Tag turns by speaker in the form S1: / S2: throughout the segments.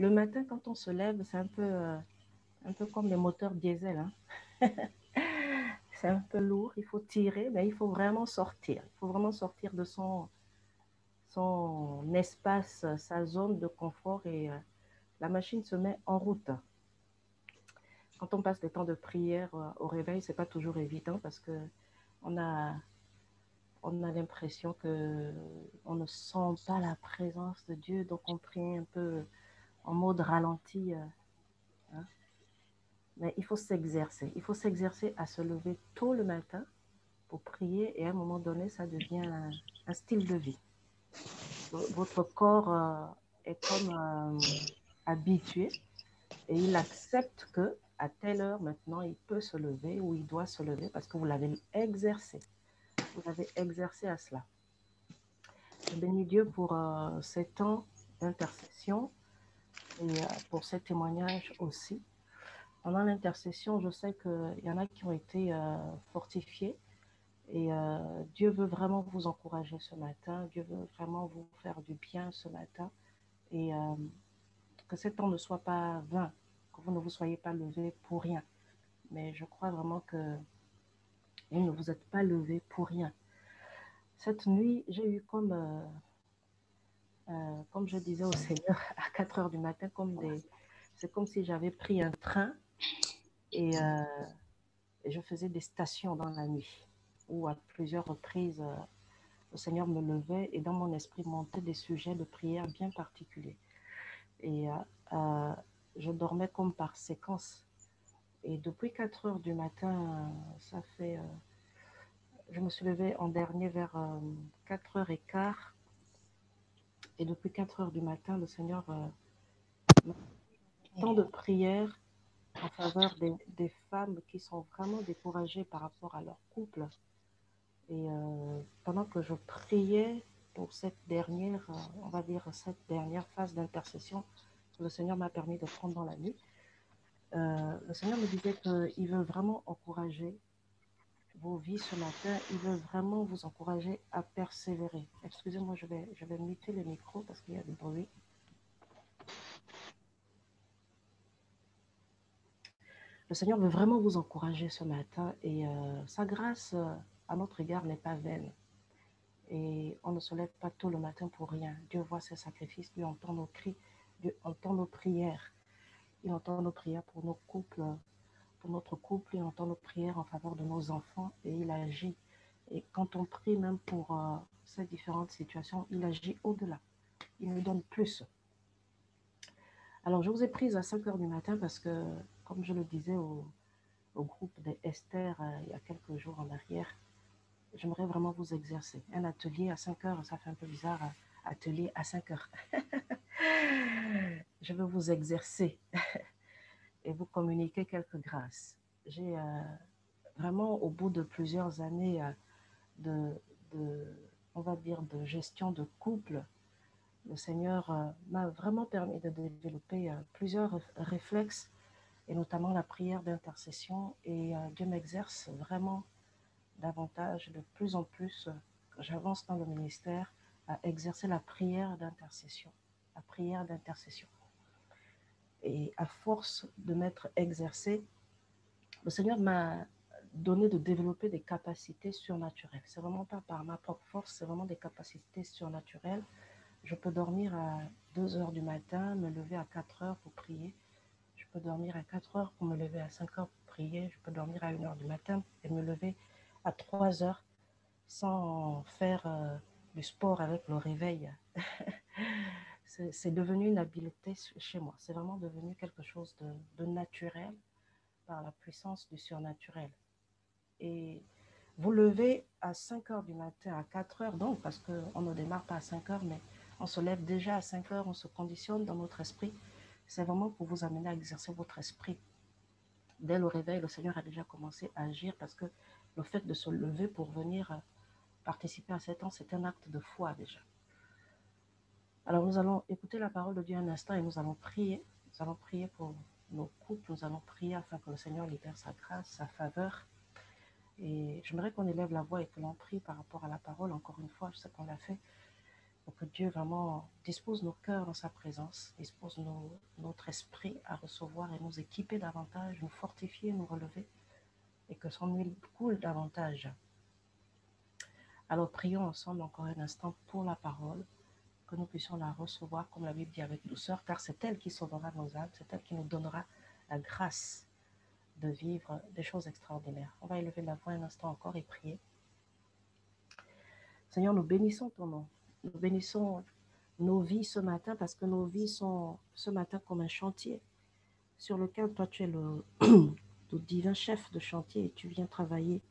S1: Le matin, quand on se lève, c'est un peu comme les moteurs diesel, hein. C'est un peu lourd, il faut tirer, mais il faut vraiment sortir. Il faut vraiment sortir de son espace, sa zone de confort et la machine se met en route. Quand on passe des temps de prière au réveil, c'est pas toujours évident parce que on a, on a l'impression que on ne sent pas la présence de Dieu, donc on prie un peu en mode ralenti. Hein. Mais il faut s'exercer à se lever tôt le matin pour prier et à un moment donné, ça devient un style de vie. Votre corps est comme habitué et il accepte que à telle heure maintenant, il peut se lever ou il doit se lever parce que vous l'avez exercé. Vous l'avez exercé à cela. Je bénis Dieu pour ces temps d'intercession et pour ces témoignages aussi. Pendant l'intercession, je sais qu'il y en a qui ont été fortifiés et Dieu veut vraiment vous encourager ce matin. Dieu veut vraiment vous faire du bien ce matin et que ce temps ne soit pas vain, que vous ne vous soyez pas levé pour rien. Mais je crois vraiment que vous ne vous êtes pas levé pour rien. Cette nuit, j'ai eu comme je disais au Seigneur, à 4 heures du matin, c'est comme si j'avais pris un train et, euh, et je faisais des stations dans la nuit, où à plusieurs reprises, le Seigneur me levait et dans mon esprit montaient des sujets de prière bien particuliers. Et euh, je dormais comme par séquence. Et depuis 4 heures du matin, je me suis levée en dernier vers 4 heures et quart. Et depuis 4 heures du matin, le Seigneur m'a tant de prières en faveur des femmes qui sont vraiment découragées par rapport à leur couple. Et pendant que je priais pour cette dernière, on va dire, cette dernière phase d'intercession que le Seigneur m'a permis de prendre dans la nuit, le Seigneur me disait qu'il veut vraiment encourager vos vies ce matin. Il veut vraiment vous encourager à persévérer. Excusez-moi, je vais muter le micro parce qu'il y a du bruit. Le Seigneur veut vraiment vous encourager ce matin et sa grâce à notre égard n'est pas vaine. Et on ne se lève pas tôt le matin pour rien. Dieu voit ses sacrifices, Dieu entend nos cris, Dieu entend nos prières. Il entend nos prières pour nos couples, pour notre couple, il entend nos prières en faveur de nos enfants et il agit. Et quand on prie même pour ces différentes situations, il agit au-delà. Il nous donne plus. Alors, je vous ai prise à 5 heures du matin parce que, comme je le disais au groupe des Esther il y a quelques jours en arrière, j'aimerais vraiment vous exercer. Un atelier à 5 heures, ça fait un peu bizarre, atelier à 5 heures. Je veux vous exercer et vous communiquer quelques grâces. J'ai vraiment, au bout de plusieurs années de, de, on va dire, de gestion de couple, le Seigneur m'a vraiment permis de développer plusieurs réflexes et notamment la prière d'intercession et Dieu m'exerce vraiment davantage, de plus en plus, quand j'avance dans le ministère, à exercer la prière d'intercession. La prière d'intercession. Et à force de m'être exercé, le Seigneur m'a donné de développer des capacités surnaturelles. C'est vraiment pas par ma propre force, c'est vraiment des capacités surnaturelles. Je peux dormir à 2 heures du matin, me lever à 4 heures pour prier. Je peux dormir à 4 heures pour me lever à 5 heures pour prier. Je peux dormir à 1 heure du matin et me lever à 3 heures sans faire du sport avec le réveil. C'est devenu une habileté chez moi. C'est vraiment devenu quelque chose de naturel par la puissance du surnaturel. Et vous levez à 5 heures du matin, à 4 heures, donc, parce qu'on ne démarre pas à 5 heures, mais on se lève déjà à 5 heures, on se conditionne dans notre esprit. C'est vraiment pour vous amener à exercer votre esprit. Dès le réveil, le Seigneur a déjà commencé à agir parce que le fait de se lever pour venir participer à cet temps, c'est un acte de foi déjà. Alors nous allons écouter la parole de Dieu un instant et nous allons prier. Nous allons prier pour nos couples, nous allons prier afin que le Seigneur libère sa grâce, sa faveur. Et j'aimerais qu'on élève la voix et que l'on prie par rapport à la parole. Encore une fois, je sais qu'on l'a fait. pour que Dieu vraiment dispose nos cœurs en sa présence, dispose notre esprit à recevoir et nous équiper davantage, nous fortifier, nous relever, et que son huile coule davantage. Alors prions ensemble encore un instant pour la parole, que nous puissions la recevoir, comme la Bible dit, avec douceur, car c'est elle qui sauvera nos âmes, c'est elle qui nous donnera la grâce de vivre des choses extraordinaires. On va élever la voix un instant encore et prier. Seigneur, nous bénissons ton nom. Nous bénissons nos vies ce matin parce que nos vies sont ce matin comme un chantier sur lequel toi tu es le divin chef de chantier et tu viens travailler.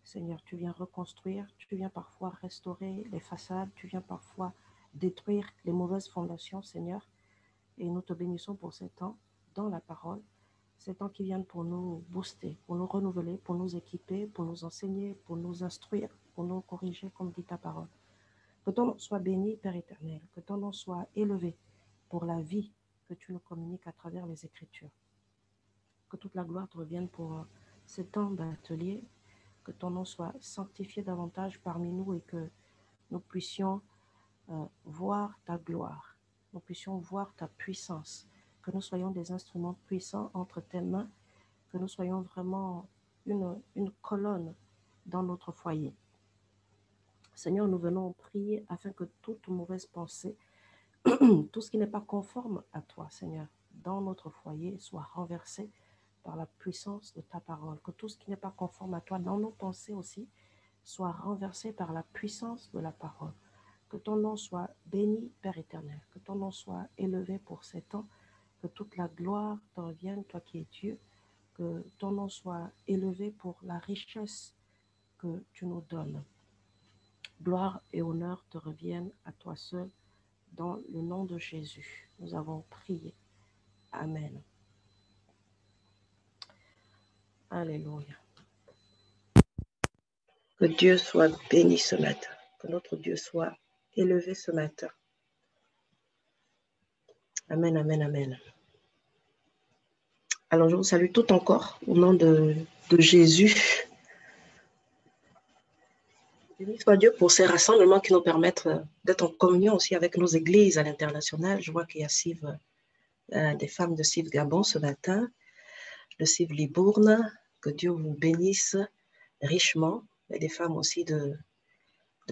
S1: Seigneur, tu viens reconstruire, tu viens parfois restaurer les façades, tu viens parfois détruire les mauvaises fondations, Seigneur. Et nous te bénissons pour ces temps dans la parole, ces temps qui viennent pour nous booster, pour nous renouveler, pour nous équiper, pour nous enseigner, pour nous instruire, pour nous corriger comme dit ta parole. Que ton nom soit béni, Père éternel, que ton nom soit élevé pour la vie que tu nous communiques à travers les Écritures. Que toute la gloire te revienne pour ces temps d'atelier, que ton nom soit sanctifié davantage parmi nous et que nous puissions voir ta gloire, nous puissions voir ta puissance, que nous soyons des instruments puissants entre tes mains, que nous soyons vraiment une colonne dans notre foyer. Seigneur, nous venons prier afin que toute mauvaise pensée, tout ce qui n'est pas conforme à toi, Seigneur, dans notre foyer soit renversé par la puissance de ta parole. Que tout ce qui n'est pas conforme à toi, dans nos pensées aussi, soit renversé par la puissance de la parole. Que ton nom soit béni, Père éternel. Que ton nom soit élevé pour ces temps. Que toute la gloire te revienne, toi qui es Dieu. Que ton nom soit élevé pour la richesse que tu nous donnes. Gloire et honneur te reviennent à toi seul. Dans le nom de Jésus, nous avons prié. Amen. Alléluia. Que Dieu soit béni ce matin. Que notre Dieu soit élevé ce matin. Amen, amen, amen. Alors, je vous salue tout encore au nom de Jésus. Béni soit Dieu pour ces rassemblements qui nous permettent d'être en communion aussi avec nos églises à l'international. Je vois qu'il y a des femmes de Civ Gabon ce matin, de Civ Libourne. Que Dieu vous bénisse richement. Et des femmes aussi de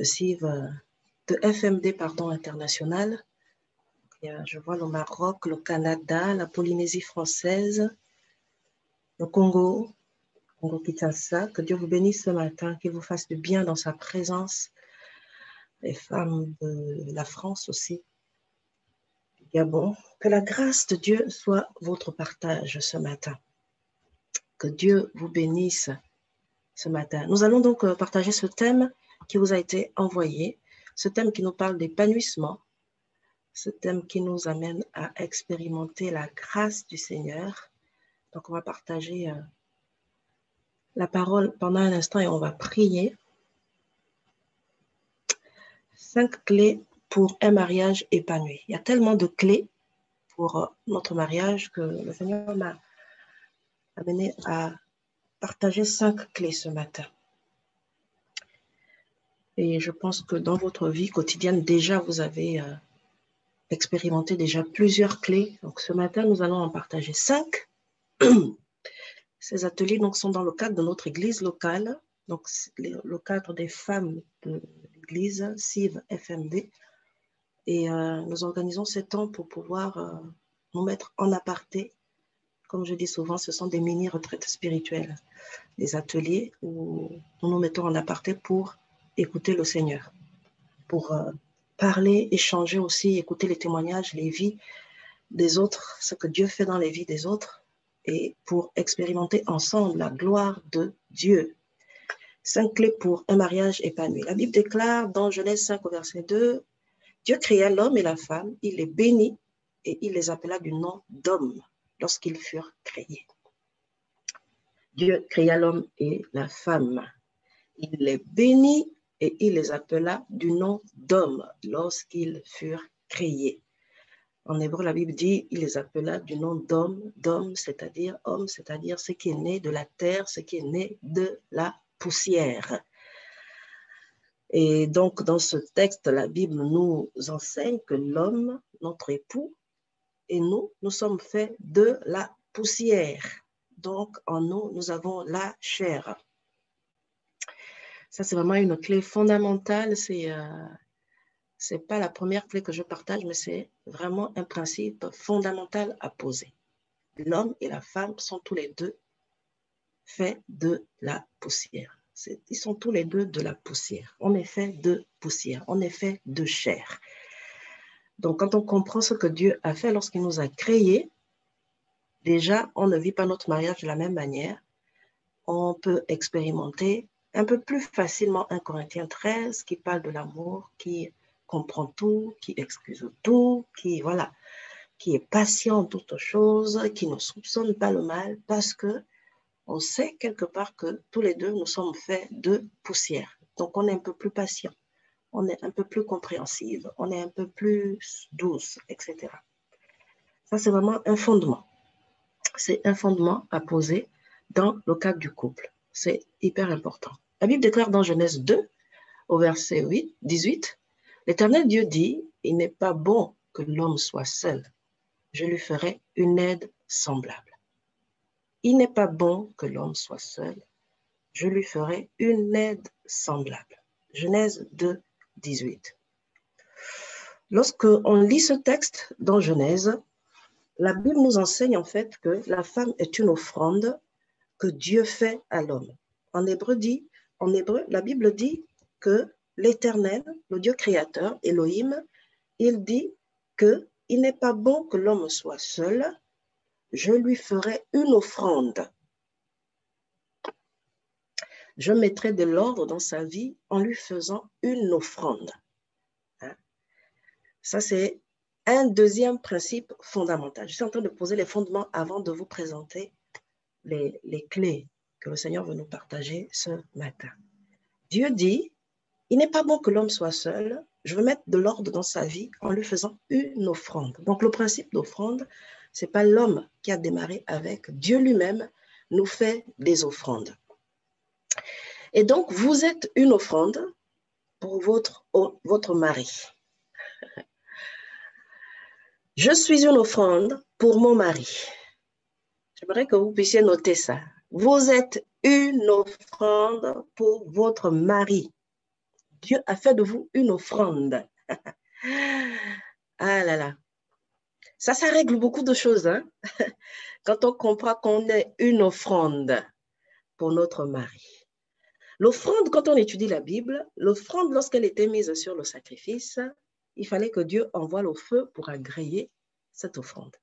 S1: Civ, de FMD, pardon, international. Je vois le Maroc, le Canada, la Polynésie française, le Congo, Kinshasa. Que Dieu vous bénisse ce matin, qu'il vous fasse du bien dans sa présence. Les femmes de la France aussi, du Gabon. Que la grâce de Dieu soit votre partage ce matin. Que Dieu vous bénisse ce matin. Nous allons donc partager ce thème qui vous a été envoyé, ce thème qui nous parle d'épanouissement, ce thème qui nous amène à expérimenter la grâce du Seigneur. Donc, on va partager la parole pendant un instant et on va prier. 5 clés pour un mariage épanoui. Il y a tellement de clés pour notre mariage que le Seigneur m'a amené à partager 5 clés ce matin. Et je pense que dans votre vie quotidienne, déjà, vous avez expérimenté déjà plusieurs clés. Donc, ce matin, nous allons en partager 5. Ces ateliers donc, sont dans le cadre de notre église locale, donc le cadre des femmes de l'église CIV FMD. Et nous organisons ces temps pour pouvoir nous mettre en aparté. Comme je dis souvent, ce sont des mini-retraites spirituelles, des ateliers où nous nous mettons en aparté pour écouter le Seigneur, pour parler, échanger aussi, écouter les témoignages, les vies des autres, ce que Dieu fait dans les vies des autres, et pour expérimenter ensemble la gloire de Dieu. 5 clés pour un mariage épanoui. La Bible déclare dans Genèse 5 au verset 2, Dieu créa l'homme et la femme, il les bénit et il les appela du nom d'homme lorsqu'ils furent créés. Dieu créa l'homme et la femme. Il les bénit et il les appela du nom d'homme lorsqu'ils furent créés. En hébreu, la Bible dit, il les appela du nom d'homme, c'est-à-dire homme, c'est-à-dire ce qui est né de la terre, ce qui est né de la poussière. Et donc, dans ce texte, la Bible nous enseigne que l'homme, notre époux, et nous sommes faits de la poussière. Donc, en nous, nous avons la chair. Ça, c'est vraiment une clé fondamentale. C'est pas la première clé que je partage, mais c'est vraiment un principe fondamental à poser. L'homme et la femme sont tous les deux faits de la poussière. Ils sont tous les deux de la poussière. On est fait de poussière. On est fait de chair. Donc, quand on comprend ce que Dieu a fait lorsqu'il nous a créés, déjà, on ne vit pas notre mariage de la même manière. On peut expérimenter un peu plus facilement 1 Corinthiens 13 qui parle de l'amour, qui comprend tout, qui excuse tout, voilà, qui est patient en toutes choses, qui ne soupçonne pas le mal, parce que on sait quelque part que tous les deux, nous sommes faits de poussière. Donc, on est un peu plus patient, on est un peu plus compréhensive, on est un peu plus douce, etc. Ça, c'est vraiment un fondement. C'est un fondement à poser dans le cadre du couple. C'est hyper important. La Bible déclare dans Genèse 2, au verset 18, l'Éternel Dieu dit, il n'est pas bon que l'homme soit seul. Je lui ferai une aide semblable. Il n'est pas bon que l'homme soit seul. Je lui ferai une aide semblable. Genèse 2, 18. Lorsque on lit ce texte dans Genèse, la Bible nous enseigne en fait que la femme est une offrande que Dieu fait à l'homme. En hébreu, la Bible dit que l'Éternel, le Dieu créateur, Elohim, il dit qu'il n'est pas bon que l'homme soit seul, je lui ferai une offrande. Je mettrai de l'ordre dans sa vie en lui faisant une offrande. Ça, c'est un deuxième principe fondamental. Je suis en train de poser les fondements avant de vous présenter les clés que le Seigneur veut nous partager ce matin. Dieu dit, il n'est pas bon que l'homme soit seul, je veux mettre de l'ordre dans sa vie en lui faisant une offrande. Donc le principe d'offrande, ce n'est pas l'homme qui a démarré avec, Dieu lui-même nous fait des offrandes. Et donc vous êtes une offrande pour votre mari. Je suis une offrande pour mon mari. J'aimerais que vous puissiez noter ça. Vous êtes une offrande pour votre mari. Dieu a fait de vous une offrande. Ah là là. Ça règle beaucoup de choses. Hein? Quand on comprend qu'on est une offrande pour notre mari. L'offrande, quand on étudie la Bible, l'offrande, lorsqu'elle était mise sur le sacrifice, il fallait que Dieu envoie le feu pour agréer cette offrande.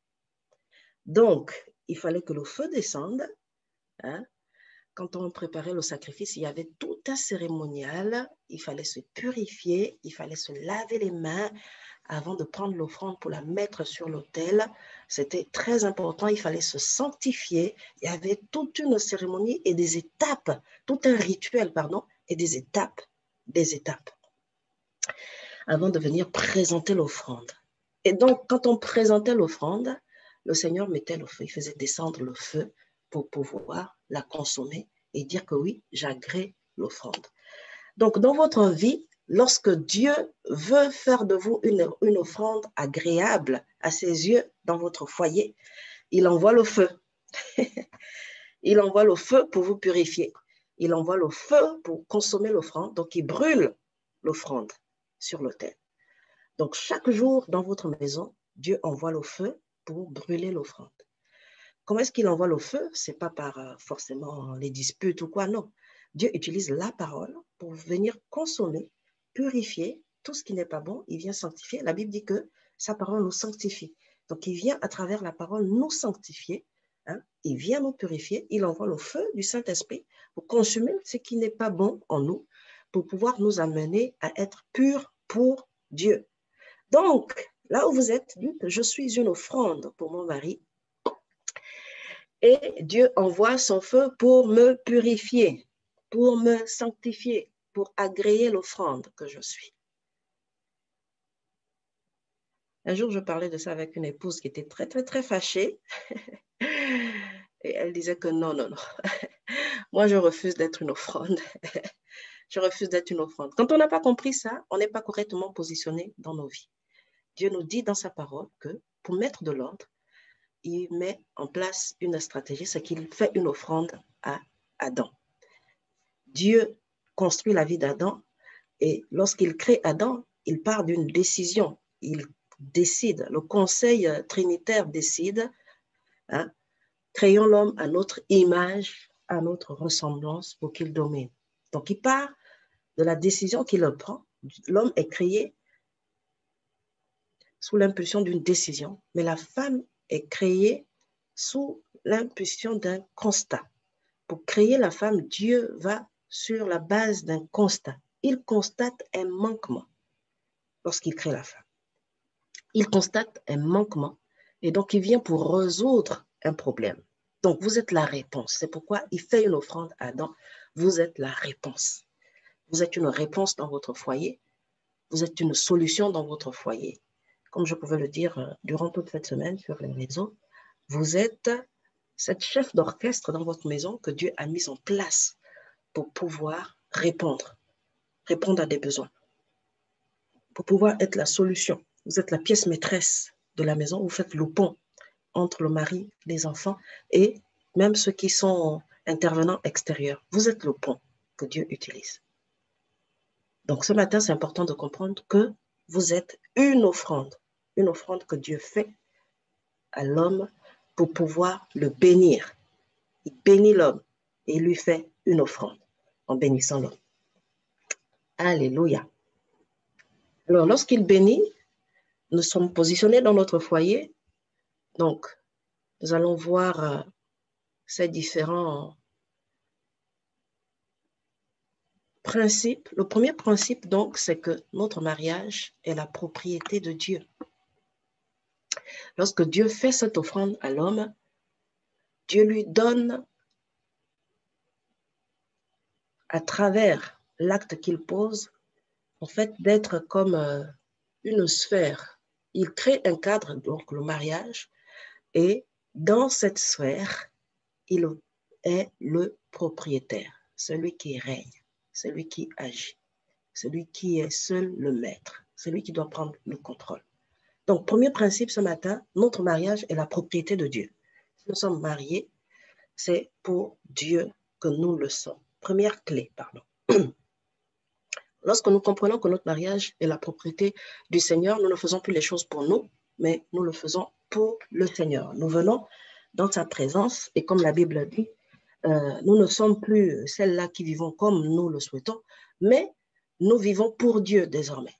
S1: Donc, il fallait que le feu descende. Hein? Quand on préparait le sacrifice, il y avait tout un cérémonial. Il fallait se purifier, il fallait se laver les mains avant de prendre l'offrande pour la mettre sur l'autel. C'était très important, il fallait se sanctifier. Il y avait toute une cérémonie et des étapes, tout un rituel, pardon, et des étapes, avant de venir présenter l'offrande. Et donc, quand on présentait l'offrande, le Seigneur mettait le feu, il faisait descendre le feu pour pouvoir la consommer et dire que oui, j'agrée l'offrande. Donc, dans votre vie, lorsque Dieu veut faire de vous une offrande agréable à ses yeux dans votre foyer, il envoie le feu. Il envoie le feu pour vous purifier. Il envoie le feu pour consommer l'offrande. Donc, il brûle l'offrande sur l'autel. Donc, chaque jour dans votre maison, Dieu envoie le feu pour brûler l'offrande. Comment est-ce qu'il envoie le feu? Ce n'est pas par forcément les disputes ou quoi, non. Dieu utilise la parole pour venir consommer, purifier tout ce qui n'est pas bon. Il vient sanctifier. La Bible dit que sa parole nous sanctifie. Donc, il vient à travers la parole nous sanctifier. Hein? Il vient nous purifier. Il envoie le feu du Saint-Esprit pour consumer ce qui n'est pas bon en nous, pour pouvoir nous amener à être purs pour Dieu. Donc, là où vous êtes, dites, je suis une offrande pour mon mari. Et Dieu envoie son feu pour me purifier, pour me sanctifier, pour agréer l'offrande que je suis. Un jour, je parlais de ça avec une épouse qui était très, très, très fâchée. Et elle disait que non. Moi, je refuse d'être une offrande. je refuse d'être une offrande. Quand on n'a pas compris ça, on n'est pas correctement positionné dans nos vies. Dieu nous dit dans sa parole que pour mettre de l'ordre, il met en place une stratégie, c'est qu'il fait une offrande à Adam. Dieu construit la vie d'Adam et lorsqu'il crée Adam, il part d'une décision. Il décide, le conseil trinitaire décide, hein, créons l'homme à notre image, à notre ressemblance pour qu'il domine. Donc, il part de la décision qu'il prend. L'homme est créé sous l'impulsion d'une décision, mais la femme est créée sous l'impulsion d'un constat. Pour créer la femme, Dieu va sur la base d'un constat. Il constate un manquement lorsqu'il crée la femme. Il constate un manquement et donc il vient pour résoudre un problème. Donc vous êtes la réponse. C'est pourquoi il fait une offrande à Adam. Vous êtes la réponse. Vous êtes une réponse dans votre foyer. Vous êtes une solution dans votre foyer. Comme je pouvais le dire durant toute cette semaine sur les réseaux, vous êtes cette chef d'orchestre dans votre maison que Dieu a mise en place pour pouvoir répondre à des besoins, pour pouvoir être la solution. Vous êtes la pièce maîtresse de la maison, vous faites le pont entre le mari, les enfants et même ceux qui sont intervenants extérieurs. Vous êtes le pont que Dieu utilise. Donc ce matin, c'est important de comprendre que vous êtes une offrande que Dieu fait à l'homme pour pouvoir le bénir. Il bénit l'homme et il lui fait une offrande en bénissant l'homme. Alléluia. Alors, lorsqu'il bénit, nous sommes positionnés dans notre foyer. Donc, nous allons voir ces différents principes. Le premier principe, donc, c'est que notre mariage est la propriété de Dieu. Lorsque Dieu fait cette offrande à l'homme, Dieu lui donne, à travers l'acte qu'il pose, en fait, d'être comme une sphère. Il crée un cadre, donc le mariage, et dans cette sphère, il est le propriétaire, celui qui règne, celui qui agit, celui qui est seul le maître, celui qui doit prendre le contrôle. Donc, premier principe ce matin, notre mariage est la propriété de Dieu. Si nous sommes mariés, c'est pour Dieu que nous le sommes. Première clé, pardon. Lorsque nous comprenons que notre mariage est la propriété du Seigneur, nous ne faisons plus les choses pour nous, mais nous le faisons pour le Seigneur. Nous venons dans sa présence et comme la Bible dit, nous ne sommes plus celles-là qui vivons comme nous le souhaitons, mais nous vivons pour Dieu désormais.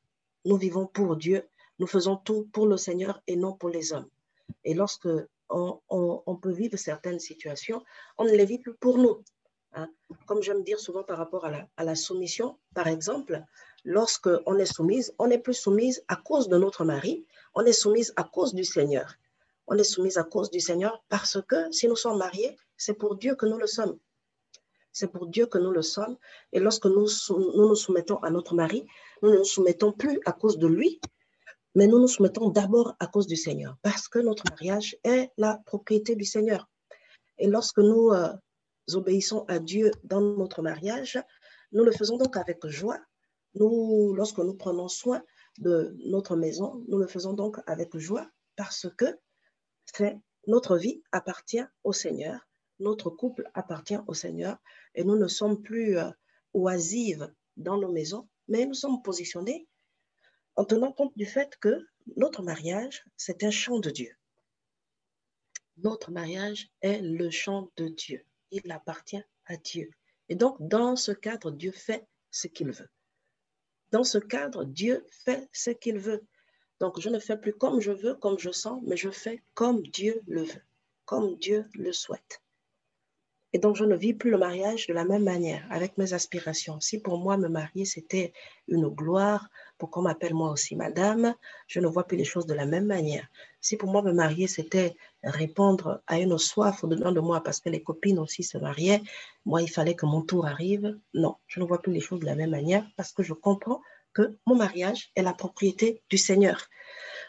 S1: Nous vivons pour Dieu, nous faisons tout pour le Seigneur et non pour les hommes. Et lorsque on peut vivre certaines situations, on ne les vit plus pour nous. Hein. Comme j'aime dire souvent par rapport à la soumission, par exemple, lorsqu'on est soumise, on n'est plus soumise à cause de notre mari, on est soumise à cause du Seigneur. On est soumise à cause du Seigneur parce que si nous sommes mariés, c'est pour Dieu que nous le sommes. C'est pour Dieu que nous le sommes. Et lorsque nous nous soumettons à notre mari, nous ne nous soumettons plus à cause de lui, mais nous nous soumettons d'abord à cause du Seigneur parce que notre mariage est la propriété du Seigneur. Et lorsque nous obéissons à Dieu dans notre mariage, nous le faisons donc avec joie. Lorsque nous prenons soin de notre maison, nous le faisons donc avec joie parce que notre vie appartient au Seigneur, notre couple appartient au Seigneur et nous ne sommes plus oisives dans nos maisons, mais nous sommes positionnés en tenant compte du fait que notre mariage, c'est un chant de Dieu. Notre mariage est le chant de Dieu. Il appartient à Dieu. Et donc, dans ce cadre, Dieu fait ce qu'il veut. Dans ce cadre, Dieu fait ce qu'il veut. Donc, je ne fais plus comme je veux, comme je sens, mais je fais comme Dieu le veut, comme Dieu le souhaite. Et donc, je ne vis plus le mariage de la même manière, avec mes aspirations. Si pour moi, me marier, c'était une gloire, pour qu'on m'appelle moi aussi madame, je ne vois plus les choses de la même manière. Si pour moi, me marier, c'était répondre à une soif au-dedans de moi, parce que les copines aussi se mariaient, moi, il fallait que mon tour arrive. Non, je ne vois plus les choses de la même manière, parce que je comprends que mon mariage est la propriété du Seigneur.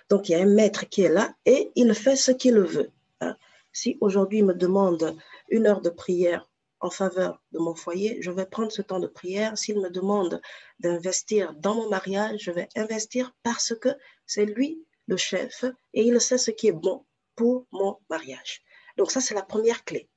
S1: Donc, il y a un maître qui est là et il fait ce qu'il veut. Hein. Si aujourd'hui, il me demande 1 heure de prière en faveur de mon foyer, je vais prendre ce temps de prière. S'il me demande d'investir dans mon mariage, je vais investir parce que c'est lui le chef et il sait ce qui est bon pour mon mariage. Donc ça, c'est la première clé.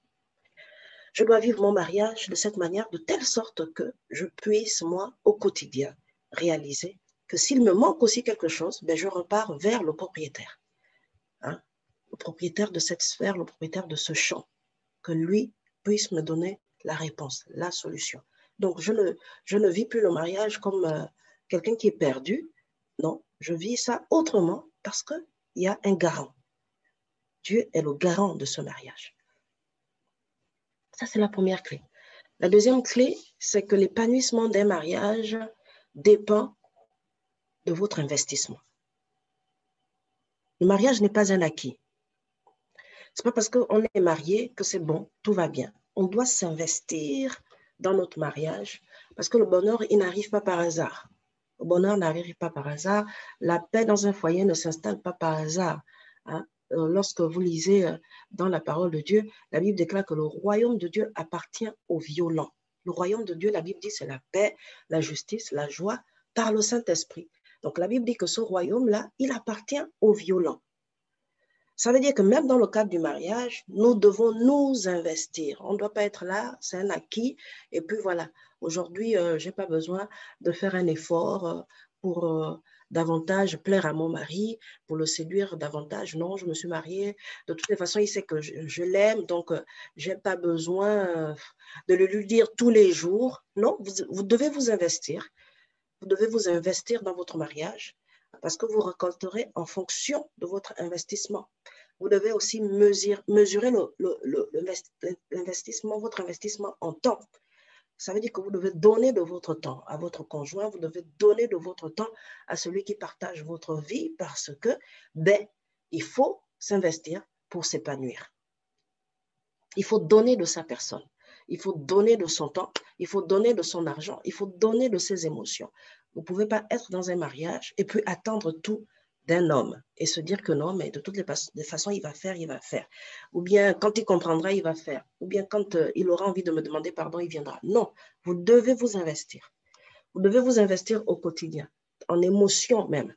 S1: Je dois vivre mon mariage de cette manière, de telle sorte que je puisse, moi, au quotidien, réaliser que s'il me manque aussi quelque chose, ben je repars vers le propriétaire. Hein? Le propriétaire de cette sphère, le propriétaire de ce champ, que lui puisse me donner la réponse, la solution. Donc, je ne vis plus le mariage comme quelqu'un qui est perdu. Non, je vis ça autrement parce qu'il y a un garant. Dieu est le garant de ce mariage. Ça, c'est la première clé. La deuxième clé, c'est que l'épanouissement d'un mariage dépend de votre investissement. Le mariage n'est pas un acquis. Ce n'est pas parce qu'on est marié que c'est bon, tout va bien. On doit s'investir dans notre mariage parce que le bonheur, il n'arrive pas par hasard. Le bonheur n'arrive pas par hasard. La paix dans un foyer ne s'installe pas par hasard. Hein? Lorsque vous lisez dans la parole de Dieu, la Bible déclare que le royaume de Dieu appartient aux violents. Le royaume de Dieu, la Bible dit, c'est la paix, la justice, la joie par le Saint-Esprit. Donc la Bible dit que ce royaume-là, il appartient aux violents. Ça veut dire que même dans le cadre du mariage, nous devons nous investir. On ne doit pas être là, c'est un acquis. Et puis voilà, aujourd'hui, je n'ai pas besoin de faire un effort pour davantage plaire à mon mari, pour le séduire davantage. Non, je me suis mariée. De toutes les façons, il sait que je l'aime, donc je n'ai pas besoin de le lui dire tous les jours. Non, vous devez vous investir. Vous devez vous investir dans votre mariage parce que vous récolterez en fonction de votre investissement. Vous devez aussi mesurer l'investissement, votre investissement en temps. Ça veut dire que vous devez donner de votre temps à votre conjoint, vous devez donner de votre temps à celui qui partage votre vie parce que, il faut s'investir pour s'épanouir. Il faut donner de sa personne. Il faut donner de son temps, il faut donner de son argent, il faut donner de ses émotions. Vous ne pouvez pas être dans un mariage et puis attendre tout d'un homme et se dire que non, mais de toutes les façons, il va faire. Ou bien quand il comprendra, il va faire. Ou bien quand il aura envie de me demander pardon, il viendra. Non, vous devez vous investir. Vous devez vous investir au quotidien, en émotion même.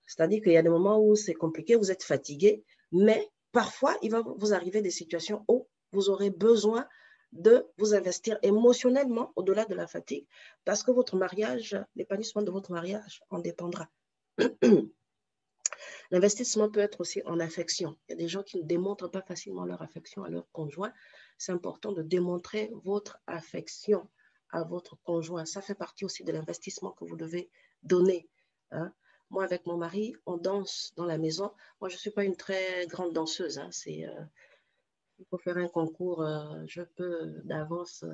S1: C'est-à-dire qu'il y a des moments où c'est compliqué, vous êtes fatigué, mais parfois, il va vous arriver des situations où vous aurez besoin de vous investir émotionnellement au-delà de la fatigue parce que votre mariage, l'épanouissement de votre mariage en dépendra. L'investissement peut être aussi en affection. Il y a des gens qui ne démontrent pas facilement leur affection à leur conjoint. C'est important de démontrer votre affection à votre conjoint. Ça fait partie aussi de l'investissement que vous devez donner. Hein? Moi, avec mon mari, on danse dans la maison. Moi, je ne suis pas une très grande danseuse. Hein. Il faut faire un concours, je peux d'avance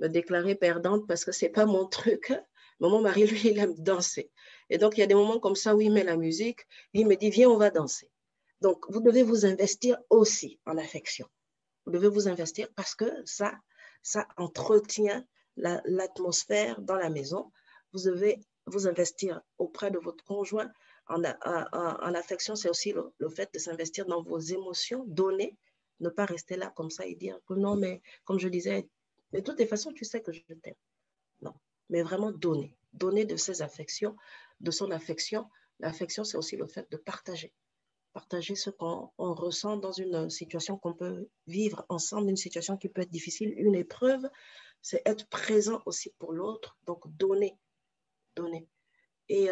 S1: me déclarer perdante parce que ce n'est pas mon truc. Mais mon mari, lui, il aime danser. Et donc, il y a des moments comme ça où il met la musique, il me dit, viens, on va danser. Donc, vous devez vous investir aussi en affection. Vous devez vous investir parce que ça entretient l'atmosphère dans la maison. Vous devez vous investir auprès de votre conjoint. En affection, c'est aussi le fait de s'investir dans vos émotions, donner, ne pas rester là comme ça et dire que non, mais comme je disais, de toutes les façons, tu sais que je t'aime. Non, mais vraiment donner. Donner de ses affections, de son affection. L'affection, c'est aussi le fait de partager. Partager ce qu'on ressent dans une situation qu'on peut vivre ensemble, une situation qui peut être difficile, une épreuve, c'est être présent aussi pour l'autre, donc donner. Et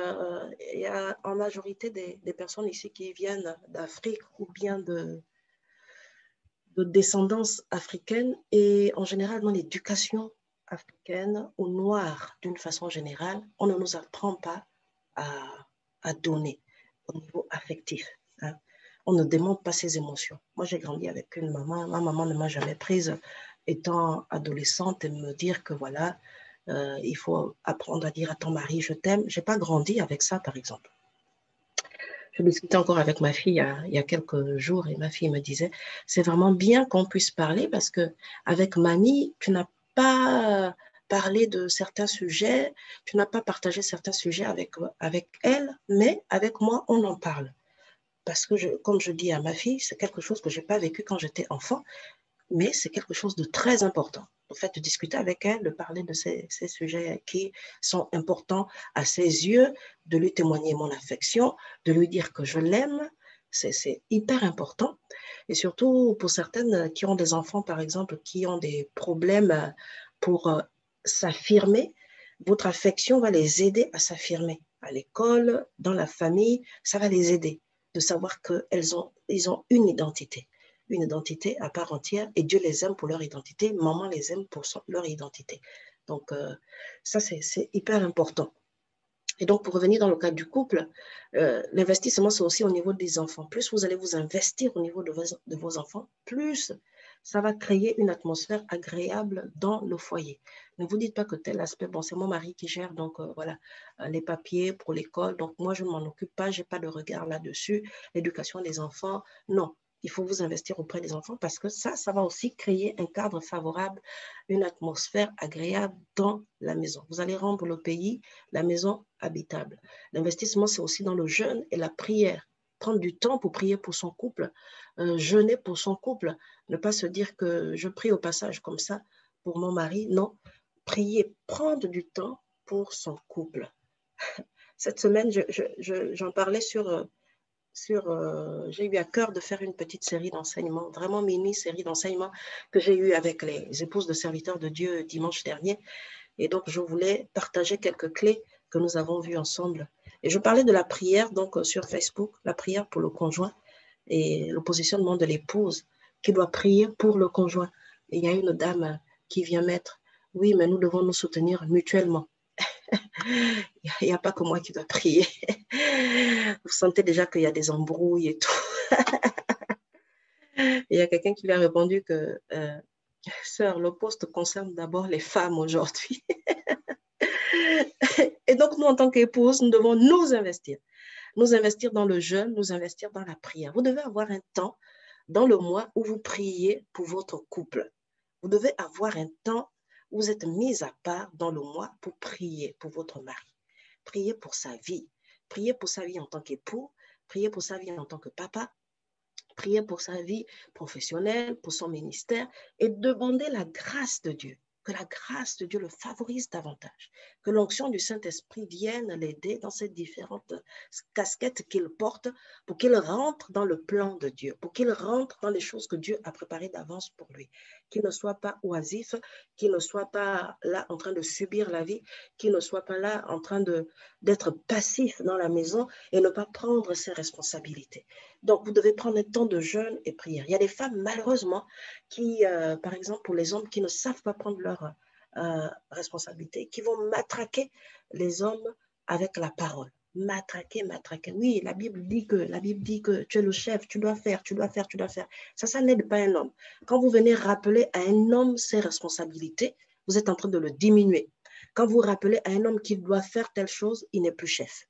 S1: il y a en majorité des personnes ici qui viennent d'Afrique ou bien de descendance africaine et en général dans l'éducation africaine ou noire d'une façon générale, on ne nous apprend pas à donner au niveau affectif. Hein. On ne démontre pas ses émotions. Moi, j'ai grandi avec une maman. Ma maman ne m'a jamais prise étant adolescente et me dire que voilà, il faut apprendre à dire à ton mari, je t'aime. Je n'ai pas grandi avec ça, par exemple. Je discutais encore avec ma fille il y a quelques jours et ma fille me disait, c'est vraiment bien qu'on puisse parler parce que avec mamie, tu n'as pas parlé de certains sujets, tu n'as pas partagé certains sujets avec elle, mais avec moi, on en parle. Parce que, comme je dis à ma fille, c'est quelque chose que je n'ai pas vécu quand j'étais enfant. mais c'est quelque chose de très important. En fait, de discuter avec elle, de parler de ces sujets qui sont importants à ses yeux, de lui témoigner mon affection, de lui dire que je l'aime, c'est hyper important. Et surtout pour certaines qui ont des enfants, par exemple, qui ont des problèmes pour s'affirmer, votre affection va les aider à s'affirmer. À l'école, dans la famille, ça va les aider de savoir ils ont une identité à part entière et Dieu les aime pour leur identité, maman les aime pour leur identité. Donc, ça, c'est hyper important. Et donc, pour revenir dans le cadre du couple, l'investissement, c'est aussi au niveau des enfants. Plus vous allez vous investir au niveau de vos enfants, plus ça va créer une atmosphère agréable dans le foyer. Ne vous dites pas que tel aspect, bon, c'est mon mari qui gère, donc voilà, les papiers pour l'école, donc moi, je ne m'en occupe pas, je n'ai pas de regard là-dessus, l'éducation des enfants, non. Il faut vous investir auprès des enfants parce que ça va aussi créer un cadre favorable, une atmosphère agréable dans la maison. Vous allez rendre le pays, la maison habitable. L'investissement, c'est aussi dans le jeûne et la prière. Prendre du temps pour prier pour son couple, jeûner pour son couple, ne pas se dire que je prie au passage comme ça pour mon mari. Non, prier, prendre du temps pour son couple. Cette semaine, j'en parlais j'ai eu à cœur de faire une petite série d'enseignements, vraiment mini-série d'enseignements que j'ai eu avec les épouses de serviteurs de Dieu dimanche dernier. Et donc, je voulais partager quelques clés que nous avons vues ensemble. Et je parlais de la prière, donc sur Facebook, la prière pour le conjoint et le positionnement de l'épouse qui doit prier pour le conjoint. Et il y a une dame qui vient mettre, oui, mais nous devons nous soutenir mutuellement. Il n'y a pas que moi qui dois prier. Vous sentez déjà qu'il y a des embrouilles et tout. Et il y a quelqu'un qui lui a répondu que, sœur, le poste concerne d'abord les femmes aujourd'hui. Et donc, nous, en tant qu'épouses, nous devons nous investir dans le jeûne, nous investir dans la prière. Vous devez avoir un temps dans le mois où vous priez pour votre couple. Vous devez avoir un temps où vous êtes mis à part dans le mois pour prier pour votre mari. Prier pour sa vie. Prier pour sa vie en tant qu'époux. Prier pour sa vie en tant que papa. Prier pour sa vie professionnelle, pour son ministère et demander la grâce de Dieu. Que la grâce de Dieu le favorise davantage, que l'onction du Saint-Esprit vienne l'aider dans ces différentes casquettes qu'il porte pour qu'il rentre dans le plan de Dieu, pour qu'il rentre dans les choses que Dieu a préparées d'avance pour lui, qu'il ne soit pas oisif, qu'il ne soit pas là en train de subir la vie, qu'il ne soit pas là en train d'être passif dans la maison et ne pas prendre ses responsabilités. Donc, vous devez prendre un temps de jeûne et prière. Il y a des femmes, malheureusement, qui, par exemple, pour les hommes qui ne savent pas prendre leurs responsabilités, qui vont matraquer les hommes avec la parole. Matraquer, matraquer. Oui, la Bible dit que tu es le chef, tu dois faire, tu dois faire, tu dois faire. Ça n'aide pas un homme. Quand vous venez rappeler à un homme ses responsabilités, vous êtes en train de le diminuer. Quand vous rappelez à un homme qu'il doit faire telle chose, il n'est plus chef.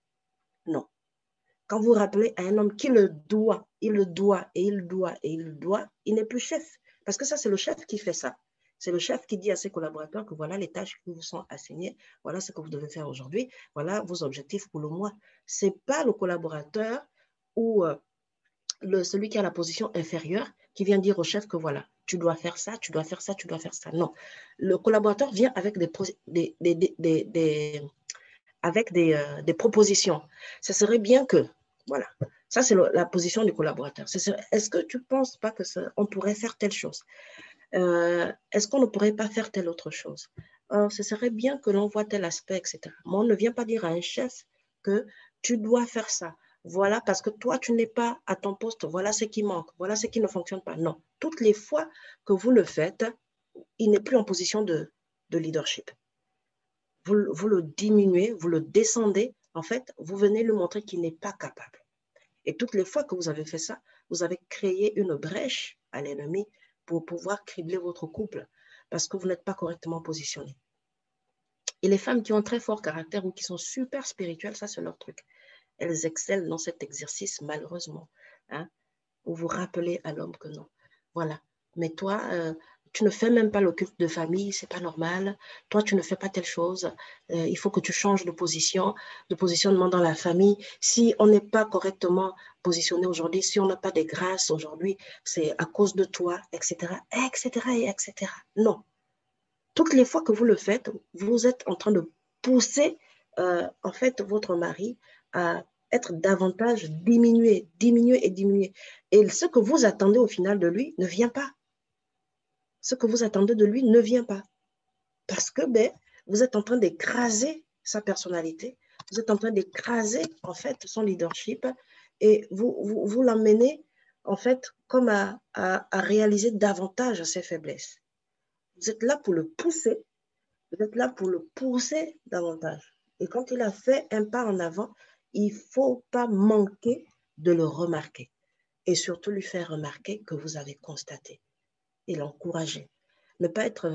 S1: Non. Quand vous rappelez à un homme qui le doit, il le doit, et il le doit, et il le doit, il n'est plus chef. Parce que ça, c'est le chef qui fait ça. C'est le chef qui dit à ses collaborateurs que voilà les tâches qui vous sont assignées, voilà ce que vous devez faire aujourd'hui, voilà vos objectifs pour le mois. Ce n'est pas le collaborateur ou celui qui a la position inférieure qui vient dire au chef que voilà, tu dois faire ça, tu dois faire ça, tu dois faire ça. Non. Le collaborateur vient avec des propositions. Ce serait bien que, voilà, ça c'est la position du collaborateur. Est-ce que tu ne penses pas qu'on pourrait faire telle chose? Est-ce qu'on ne pourrait pas faire telle autre chose? Ce serait bien que l'on voit tel aspect, etc. Mais on ne vient pas dire à un chef que tu dois faire ça. Voilà, parce que toi, tu n'es pas à ton poste. Voilà ce qui manque. Voilà ce qui ne fonctionne pas. Non. Toutes les fois que vous le faites, il n'est plus en position de leadership. Vous le diminuez, vous le descendez, en fait, vous venez lui montrer qu'il n'est pas capable. Et toutes les fois que vous avez fait ça, vous avez créé une brèche à l'ennemi pour pouvoir cribler votre couple parce que vous n'êtes pas correctement positionné. Et les femmes qui ont un très fort caractère ou qui sont super spirituelles, ça c'est leur truc. Elles excellent dans cet exercice, malheureusement, hein, où vous rappelez à l'homme que non. Voilà. Mais toi, tu ne fais même pas le culte de famille, c'est pas normal. Toi, tu ne fais pas telle chose. Il faut que tu changes de positionnement dans la famille. Si on n'est pas correctement positionné aujourd'hui, si on n'a pas des grâces aujourd'hui, c'est à cause de toi, etc., etc., etc. Non. Toutes les fois que vous le faites, vous êtes en train de pousser, en fait, votre mari à être davantage diminué, diminué et diminué. Et ce que vous attendez au final de lui ne vient pas. Ce que vous attendez de lui ne vient pas. Parce que ben, vous êtes en train d'écraser sa personnalité, vous êtes en train d'écraser en fait son leadership et vous l'emmenez en fait comme à réaliser davantage ses faiblesses. Vous êtes là pour le pousser, vous êtes là pour le pousser davantage. Et quand il a fait un pas en avant, il ne faut pas manquer de le remarquer et surtout lui faire remarquer que vous avez constaté et l'encourager. Ne pas être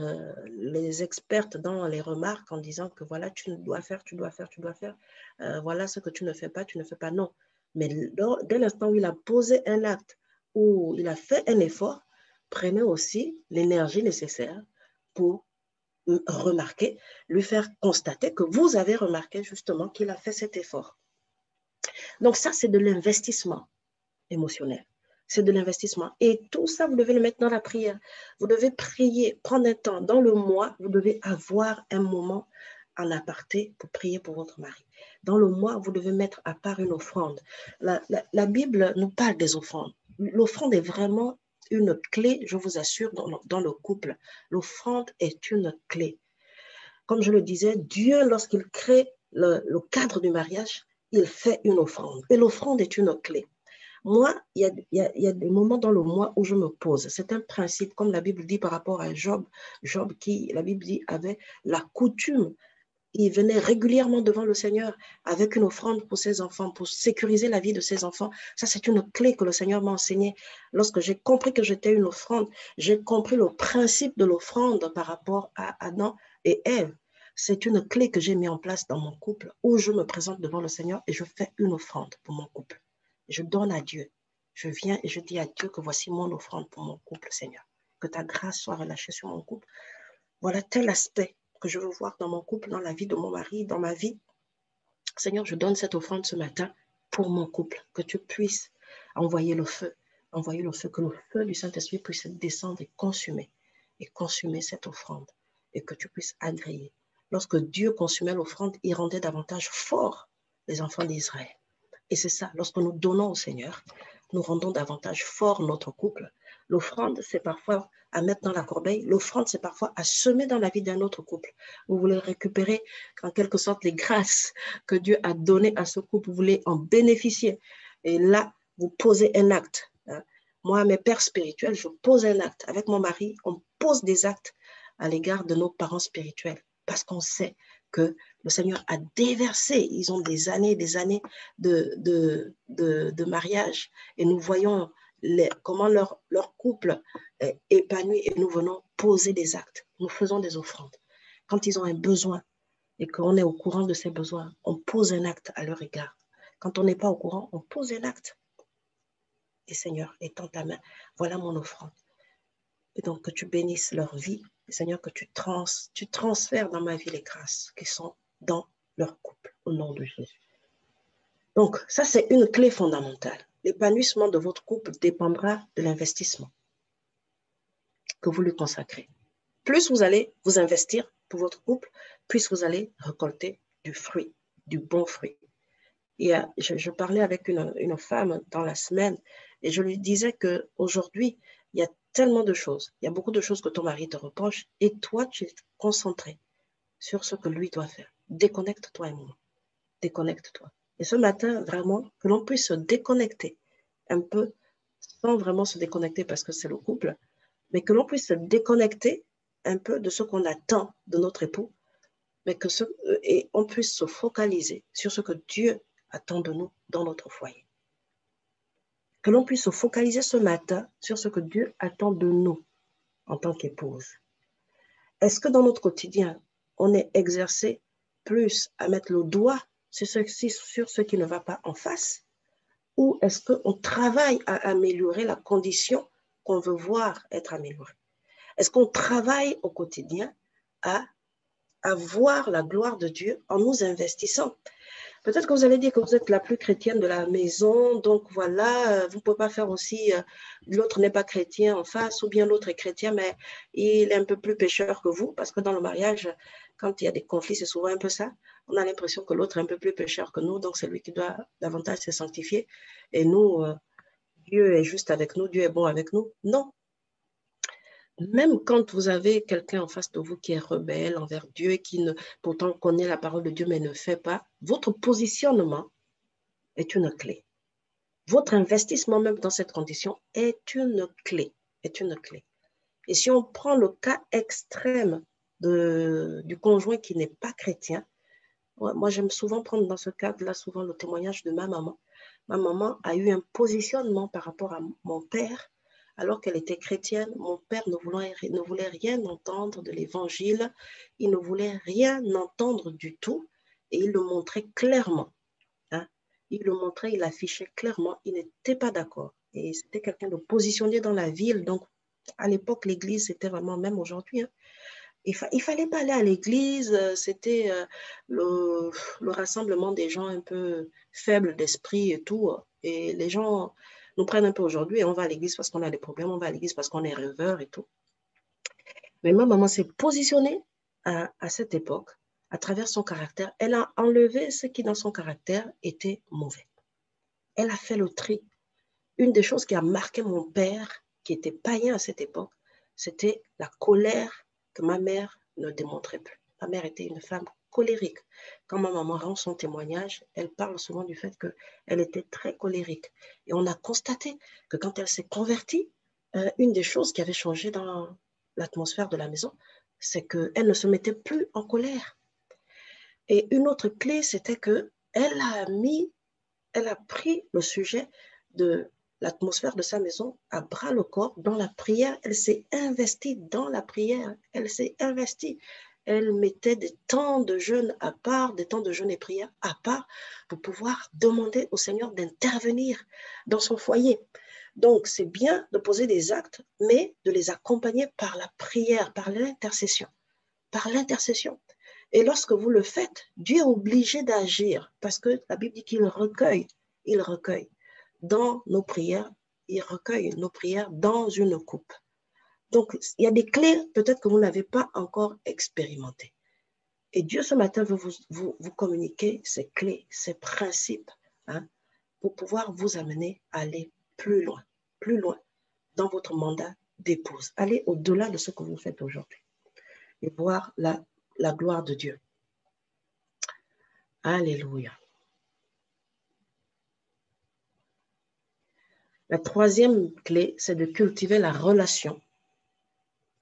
S1: les expertes dans les remarques en disant que voilà, tu dois faire, tu dois faire, tu dois faire. Voilà ce que tu ne fais pas, tu ne fais pas. Non. Mais dès l'instant où il a posé un acte, où il a fait un effort, prenez aussi l'énergie nécessaire pour remarquer, lui faire constater que vous avez remarqué justement qu'il a fait cet effort. Donc ça, c'est de l'investissement émotionnel. C'est de l'investissement. Et tout ça, vous devez le mettre dans la prière. Vous devez prier, prendre un temps. Dans le mois, vous devez avoir un moment en aparté pour prier pour votre mari. Dans le mois, vous devez mettre à part une offrande. La Bible nous parle des offrandes. L'offrande est vraiment une clé, je vous assure, dans le couple. L'offrande est une clé. Comme je le disais, Dieu, lorsqu'il crée le cadre du mariage, il fait une offrande. Et l'offrande est une clé. Moi, il y a des moments dans le mois où je me pose. C'est un principe, comme la Bible dit par rapport à Job. Job qui, la Bible dit, avait la coutume. Il venait régulièrement devant le Seigneur avec une offrande pour ses enfants, pour sécuriser la vie de ses enfants. Ça, c'est une clé que le Seigneur m'a enseignée. Lorsque j'ai compris que j'étais une offrande, j'ai compris le principe de l'offrande par rapport à Adam et Ève. C'est une clé que j'ai mis en place dans mon couple où je me présente devant le Seigneur et je fais une offrande pour mon couple. Je donne à Dieu. Je viens et je dis à Dieu que voici mon offrande pour mon couple, Seigneur. Que ta grâce soit relâchée sur mon couple. Voilà tel aspect que je veux voir dans mon couple, dans la vie de mon mari, dans ma vie. Seigneur, je donne cette offrande ce matin pour mon couple. Que tu puisses envoyer le feu, que le feu du Saint-Esprit puisse descendre et consumer cette offrande. Et que tu puisses agréer. Lorsque Dieu consumait l'offrande, il rendait davantage fort les enfants d'Israël. Et c'est ça, lorsque nous donnons au Seigneur, nous rendons davantage fort notre couple. L'offrande, c'est parfois à mettre dans la corbeille. L'offrande, c'est parfois à semer dans la vie d'un autre couple. Vous voulez récupérer, en quelque sorte, les grâces que Dieu a données à ce couple. Vous voulez en bénéficier. Et là, vous posez un acte. Moi, mes pères spirituels, je pose un acte. Avec mon mari, on pose des actes à l'égard de nos parents spirituels. Parce qu'on sait que le Seigneur a déversé. Ils ont des années de mariage. Et nous voyons comment leur couple est épanoui et nous venons poser des actes. Nous faisons des offrandes. Quand ils ont un besoin et qu'on est au courant de ces besoins, on pose un acte à leur égard. Quand on n'est pas au courant, on pose un acte. Et Seigneur, étends ta main, voilà mon offrande. Et donc que tu bénisses leur vie. Et Seigneur, que tu transfères dans ma vie les grâces qui sont dans leur couple, au nom de Jésus. Donc, ça, c'est une clé fondamentale. L'épanouissement de votre couple dépendra de l'investissement que vous lui consacrez. Plus vous allez vous investir pour votre couple, plus vous allez récolter du fruit, du bon fruit. Et je parlais avec une femme dans la semaine et je lui disais qu'aujourd'hui, il y a tellement de choses. Il y a beaucoup de choses que ton mari te reproche et toi, tu es concentré sur ce que lui doit faire. Déconnecte-toi un moment. Déconnecte-toi. Et ce matin, vraiment, que l'on puisse se déconnecter un peu, sans vraiment se déconnecter parce que c'est le couple, mais que l'on puisse se déconnecter un peu de ce qu'on attend de notre époux, mais et on puisse se focaliser sur ce que Dieu attend de nous dans notre foyer. Que l'on puisse se focaliser ce matin sur ce que Dieu attend de nous en tant qu'épouse. Est-ce que dans notre quotidien, on est exercé plus à mettre le doigt sur ce qui ne va pas en face, ou est-ce qu'on travaille à améliorer la condition qu'on veut voir être améliorée? Est-ce qu'on travaille au quotidien à voir la gloire de Dieu en nous investissant? Peut-être que vous allez dire que vous êtes la plus chrétienne de la maison, donc voilà, vous ne pouvez pas faire aussi, l'autre n'est pas chrétien en face, ou bien l'autre est chrétien, mais il est un peu plus pécheur que vous, parce que dans le mariage, quand il y a des conflits, c'est souvent un peu ça. On a l'impression que l'autre est un peu plus pécheur que nous, donc c'est lui qui doit davantage se sanctifier. Et nous, Dieu est juste avec nous, Dieu est bon avec nous. Non. Même quand vous avez quelqu'un en face de vous qui est rebelle envers Dieu et qui pourtant connaît la parole de Dieu mais ne fait pas, votre positionnement est une clé. Votre investissement même dans cette condition est une clé. Est une clé. Et si on prend le cas extrême du conjoint qui n'est pas chrétien, moi j'aime souvent prendre dans ce cadre-là souvent le témoignage de ma maman. Ma maman a eu un positionnement par rapport à mon père. Alors qu'elle était chrétienne, mon père ne voulait rien entendre de l'évangile. Il ne voulait rien entendre du tout. Et il le montrait clairement. Hein. Il le montrait, il affichait clairement. Il n'était pas d'accord. Et c'était quelqu'un de positionné dans la ville. Donc, à l'époque, l'église, c'était vraiment, même aujourd'hui, hein, il fallait pas aller à l'église. C'était le rassemblement des gens un peu faibles d'esprit et tout. Et les gens nous prennent un peu aujourd'hui et on va à l'église parce qu'on a des problèmes, on va à l'église parce qu'on est rêveur et tout. Mais ma maman s'est positionnée à cette époque à travers son caractère. Elle a enlevé ce qui dans son caractère était mauvais. Elle a fait le tri. Une des choses qui a marqué mon père, qui était païen à cette époque, c'était la colère que ma mère ne démontrait plus. Ma mère était une femme colérique. Quand ma maman rend son témoignage, elle parle souvent du fait qu'elle était très colérique. Et on a constaté que quand elle s'est convertie, une des choses qui avait changé dans l'atmosphère de la maison, c'est qu'elle ne se mettait plus en colère. Et une autre clé, c'était qu'elle elle a pris le sujet de l'atmosphère de sa maison à bras le corps dans la prière. Elle s'est investie dans la prière. Elle s'est investie. Elle mettait des temps de jeûne à part, des temps de jeûne et prière à part pour pouvoir demander au Seigneur d'intervenir dans son foyer. Donc, c'est bien de poser des actes, mais de les accompagner par la prière, par l'intercession. Par l'intercession. Et lorsque vous le faites, Dieu est obligé d'agir parce que la Bible dit qu'il recueille. Il recueille dans nos prières. Il recueille nos prières dans une coupe. Donc, il y a des clés peut-être que vous n'avez pas encore expérimentées. Et Dieu, ce matin, veut vous communiquer ces clés, ces principes, hein, pour pouvoir vous amener à aller plus loin dans votre mandat d'épouse. Aller au-delà de ce que vous faites aujourd'hui et voir la gloire de Dieu. Alléluia. La troisième clé, c'est de cultiver la relation,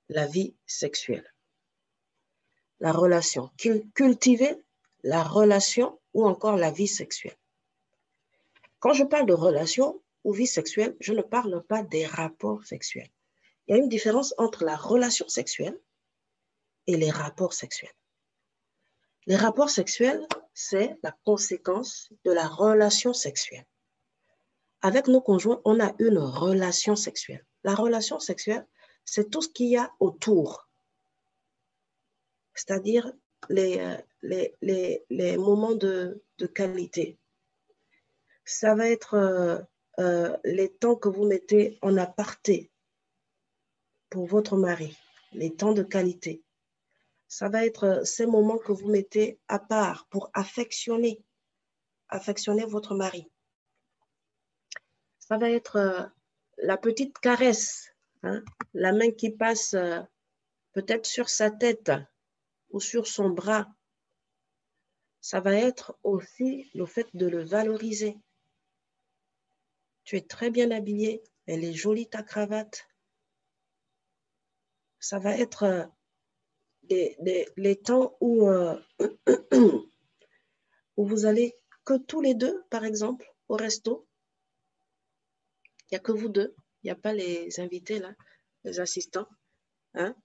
S1: la vie sexuelle. La relation. Cultiver la relation ou encore la vie sexuelle. Quand je parle de relation ou vie sexuelle, je ne parle pas des rapports sexuels. Il y a une différence entre la relation sexuelle et les rapports sexuels. Les rapports sexuels, c'est la conséquence de la relation sexuelle. Avec nos conjoints, on a une relation sexuelle. La relation sexuelle, c'est tout ce qu'il y a autour. C'est-à-dire les moments de qualité. Ça va être les temps que vous mettez en aparté pour votre mari, les temps de qualité. Ça va être ces moments que vous mettez à part pour affectionner votre mari. Ça va être la petite caresse, hein, la main qui passe peut-être sur sa tête ou sur son bras. Ça va être aussi le fait de le valoriser. Tu es très bien habillé, elle est jolie ta cravate. Ça va être les temps où, où vous allez que tous les deux, par exemple, au resto. Il n'y a que vous deux. Il n'y a pas les invités, là, les assistants. Hein?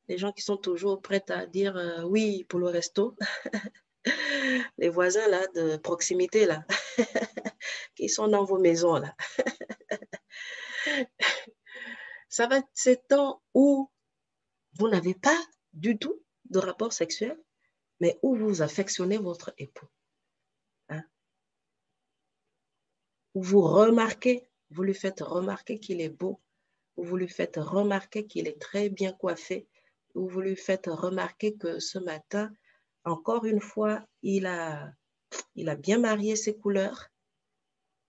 S1: Les gens qui sont toujours prêts à dire oui pour le resto. Les voisins, là, de proximité, là, qui sont dans vos maisons, là. Ça va être ces temps où Vous n'avez pas du tout de rapport sexuel, mais où vous affectionnez votre époux. Hein? Où vous remarquez, vous lui faites remarquer qu'il est beau, où vous lui faites remarquer qu'il est très bien coiffé, où vous lui faites remarquer que ce matin, encore une fois, il a bien marié ses couleurs.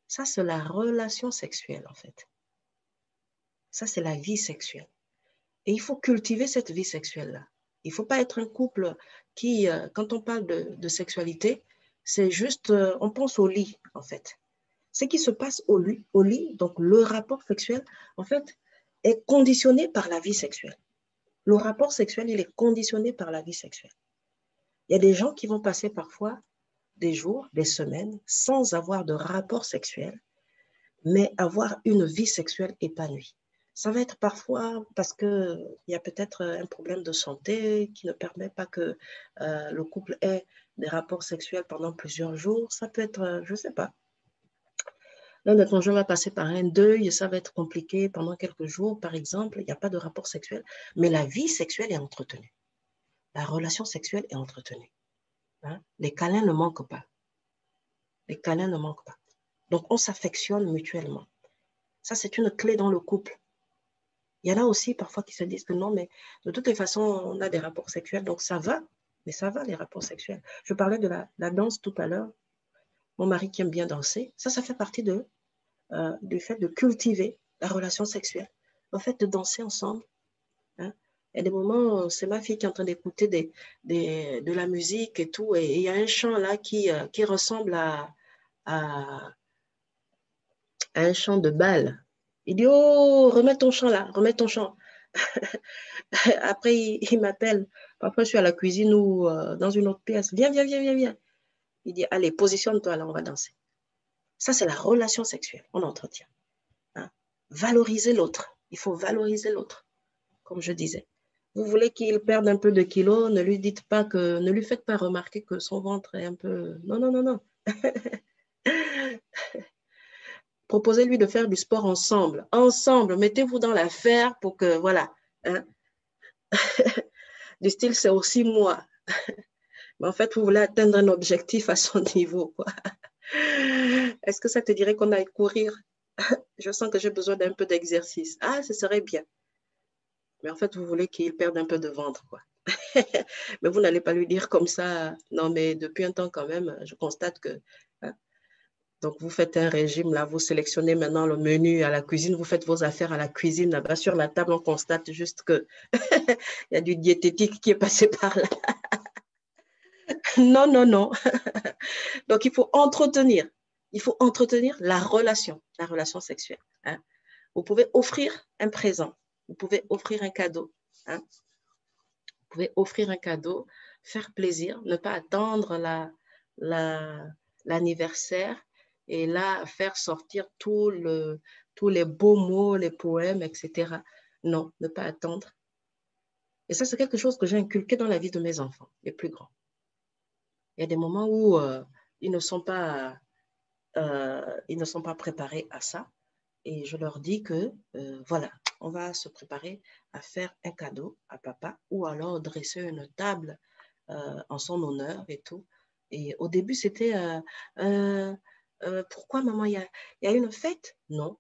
S1: Ça, c'est la relation sexuelle, en fait. Ça, c'est la vie sexuelle. Et il faut cultiver cette vie sexuelle-là. Il ne faut pas être un couple qui, quand on parle de sexualité, c'est juste, on pense au lit, en fait. Ce qui se passe au lit, donc le rapport sexuel, en fait, est conditionné par la vie sexuelle. Le rapport sexuel, il est conditionné par la vie sexuelle. Il y a des gens qui vont passer parfois des jours, des semaines, sans avoir de rapport sexuel, mais avoir une vie sexuelle épanouie. Ça va être parfois parce qu'il y a peut-être un problème de santé qui ne permet pas que le couple ait des rapports sexuels pendant plusieurs jours. Ça peut être, je ne sais pas. L'un des conjoints va passer par un deuil, ça va être compliqué pendant quelques jours, par exemple, il n'y a pas de rapport sexuel, mais la vie sexuelle est entretenue. La relation sexuelle est entretenue. Hein? Les câlins ne manquent pas. Les câlins ne manquent pas. Donc, on s'affectionne mutuellement. Ça, c'est une clé dans le couple. Il y en a aussi parfois qui se disent que non, mais de toutes les façons, on a des rapports sexuels, donc ça va. Mais ça va, les rapports sexuels. Je parlais de la danse tout à l'heure. Mon mari qui aime bien danser, ça fait partie du fait de cultiver la relation sexuelle. Le fait de danser ensemble. Hein. Il y a des moments, c'est ma fille qui est en train d'écouter de la musique et tout, et il y a un chant là qui ressemble à un chant de bal. Il dit, oh, remets ton chant là, remets ton chant. Après, il m'appelle. Après, je suis à la cuisine ou dans une autre pièce. Viens, viens, viens, viens, viens. Il dit, allez, positionne-toi là, on va danser. Ça, c'est la relation sexuelle, on entretient. Hein. Valoriser l'autre. Il faut valoriser l'autre, comme je disais. Vous voulez qu'il perde un peu de kilos, ne lui faites pas remarquer que son ventre est un peu... Non, non, non, non. Proposez-lui de faire du sport ensemble. Ensemble, mettez-vous dans l'affaire pour que, voilà. Hein. Du style, c'est aussi moi. Mais en fait, vous voulez atteindre un objectif à son niveau, quoi. Est-ce que ça te dirait qu'on aille courir? Je sens que j'ai besoin d'un peu d'exercice. Ah, ce serait bien. Mais en fait, vous voulez qu'il perde un peu de ventre, quoi. Mais vous n'allez pas lui dire comme ça. Non, mais depuis un temps quand même, je constate que... Hein, donc, vous faites un régime, là, vous sélectionnez maintenant le menu à la cuisine, vous faites vos affaires à la cuisine, là-bas sur la table, on constate juste que il y a du diététique qui est passé par là. Non, non, non. Donc, il faut entretenir la relation sexuelle. Hein. Vous pouvez offrir un présent, vous pouvez offrir un cadeau. Hein. Vous pouvez offrir un cadeau, faire plaisir, ne pas attendre l'anniversaire et là, faire sortir tous les beaux mots, les poèmes, etc. Non, ne pas attendre. Et ça, c'est quelque chose que j'ai inculqué dans la vie de mes enfants, les plus grands. Il y a des moments où ils ne sont pas préparés à ça. Et je leur dis que, voilà, on va se préparer à faire un cadeau à papa ou alors dresser une table en son honneur et tout. Et au début, c'était, pourquoi maman, il y a une fête? Non.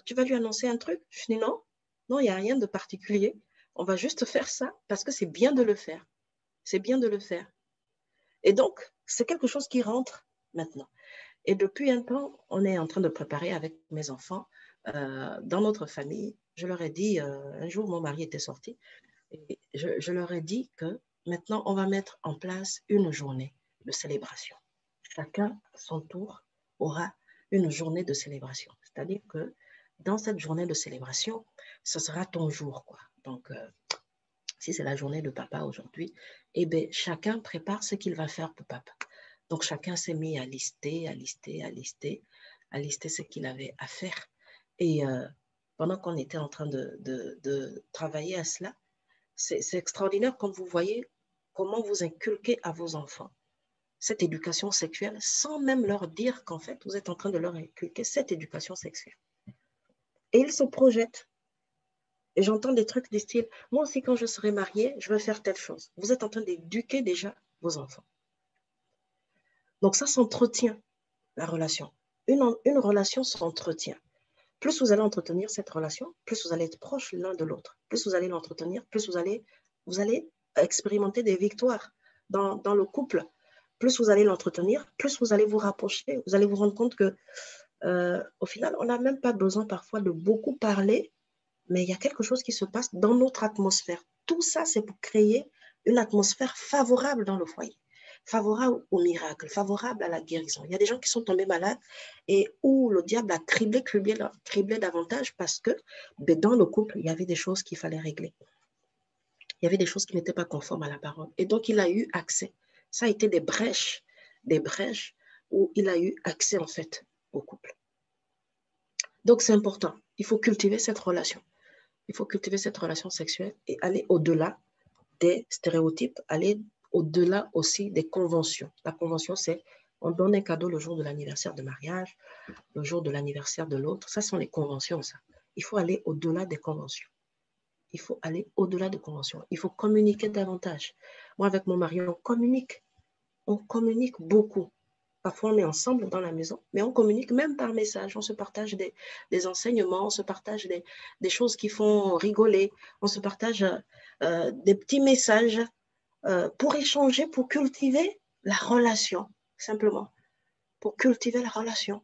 S1: Tu vas lui annoncer un truc? Je dis non, non, il n'y a rien de particulier. On va juste faire ça parce que c'est bien de le faire. C'est bien de le faire. Et donc, c'est quelque chose qui rentre maintenant. Et depuis un temps, on est en train de préparer avec mes enfants, dans notre famille. Je leur ai dit, un jour, mon mari était sorti, et je leur ai dit que maintenant, on va mettre en place une journée de célébration. Chacun, à son tour, aura une journée de célébration. C'est-à-dire que dans cette journée de célébration, ce sera ton jour, quoi. Donc, si c'est la journée de papa aujourd'hui, eh bien, chacun prépare ce qu'il va faire pour papa. Donc, chacun s'est mis à lister ce qu'il avait à faire. Et pendant qu'on était en train de travailler à cela, c'est extraordinaire quand vous voyez comment vous inculquez à vos enfants cette éducation sexuelle sans même leur dire qu'en fait, vous êtes en train de leur inculquer cette éducation sexuelle. Et ils se projettent.
S2: Et j'entends des trucs du style, moi aussi quand je serai mariée, je veux faire telle chose. Vous êtes en train d'éduquer déjà vos enfants. Donc ça s'entretient, la relation. Une relation s'entretient. Plus vous allez entretenir cette relation, plus vous allez être proches l'un de l'autre. Plus vous allez l'entretenir, plus vous allez expérimenter des victoires dans le couple. Plus vous allez l'entretenir, plus vous allez vous rapprocher. Vous allez vous rendre compte que, au final, on n'a même pas besoin parfois de beaucoup parler, mais il y a quelque chose qui se passe dans notre atmosphère. Tout ça, c'est pour créer une atmosphère favorable dans le foyer, favorable au miracle, favorable à la guérison. Il y a des gens qui sont tombés malades et où le diable a criblé davantage parce que dans le couple, il y avait des choses qu'il fallait régler. Il y avait des choses qui n'étaient pas conformes à la parole. Et donc, il a eu accès. Ça a été des brèches où il a eu accès, en fait, au couple. Donc, c'est important. Il faut cultiver cette relation. Il faut cultiver cette relation sexuelle et aller au-delà des stéréotypes, aller au-delà aussi des conventions. La convention, c'est on donne un cadeau le jour de l'anniversaire de mariage, le jour de l'anniversaire de l'autre. Ça sont les conventions, ça. Il faut aller au-delà des conventions. Il faut aller au-delà des conventions. Il faut communiquer davantage. Moi, avec mon mari, on communique beaucoup. Parfois, on est ensemble dans la maison, mais on communique même par message. On se partage des enseignements, on se partage des choses qui font rigoler, on se partage des petits messages pour échanger, pour cultiver la relation, simplement. Pour cultiver la relation.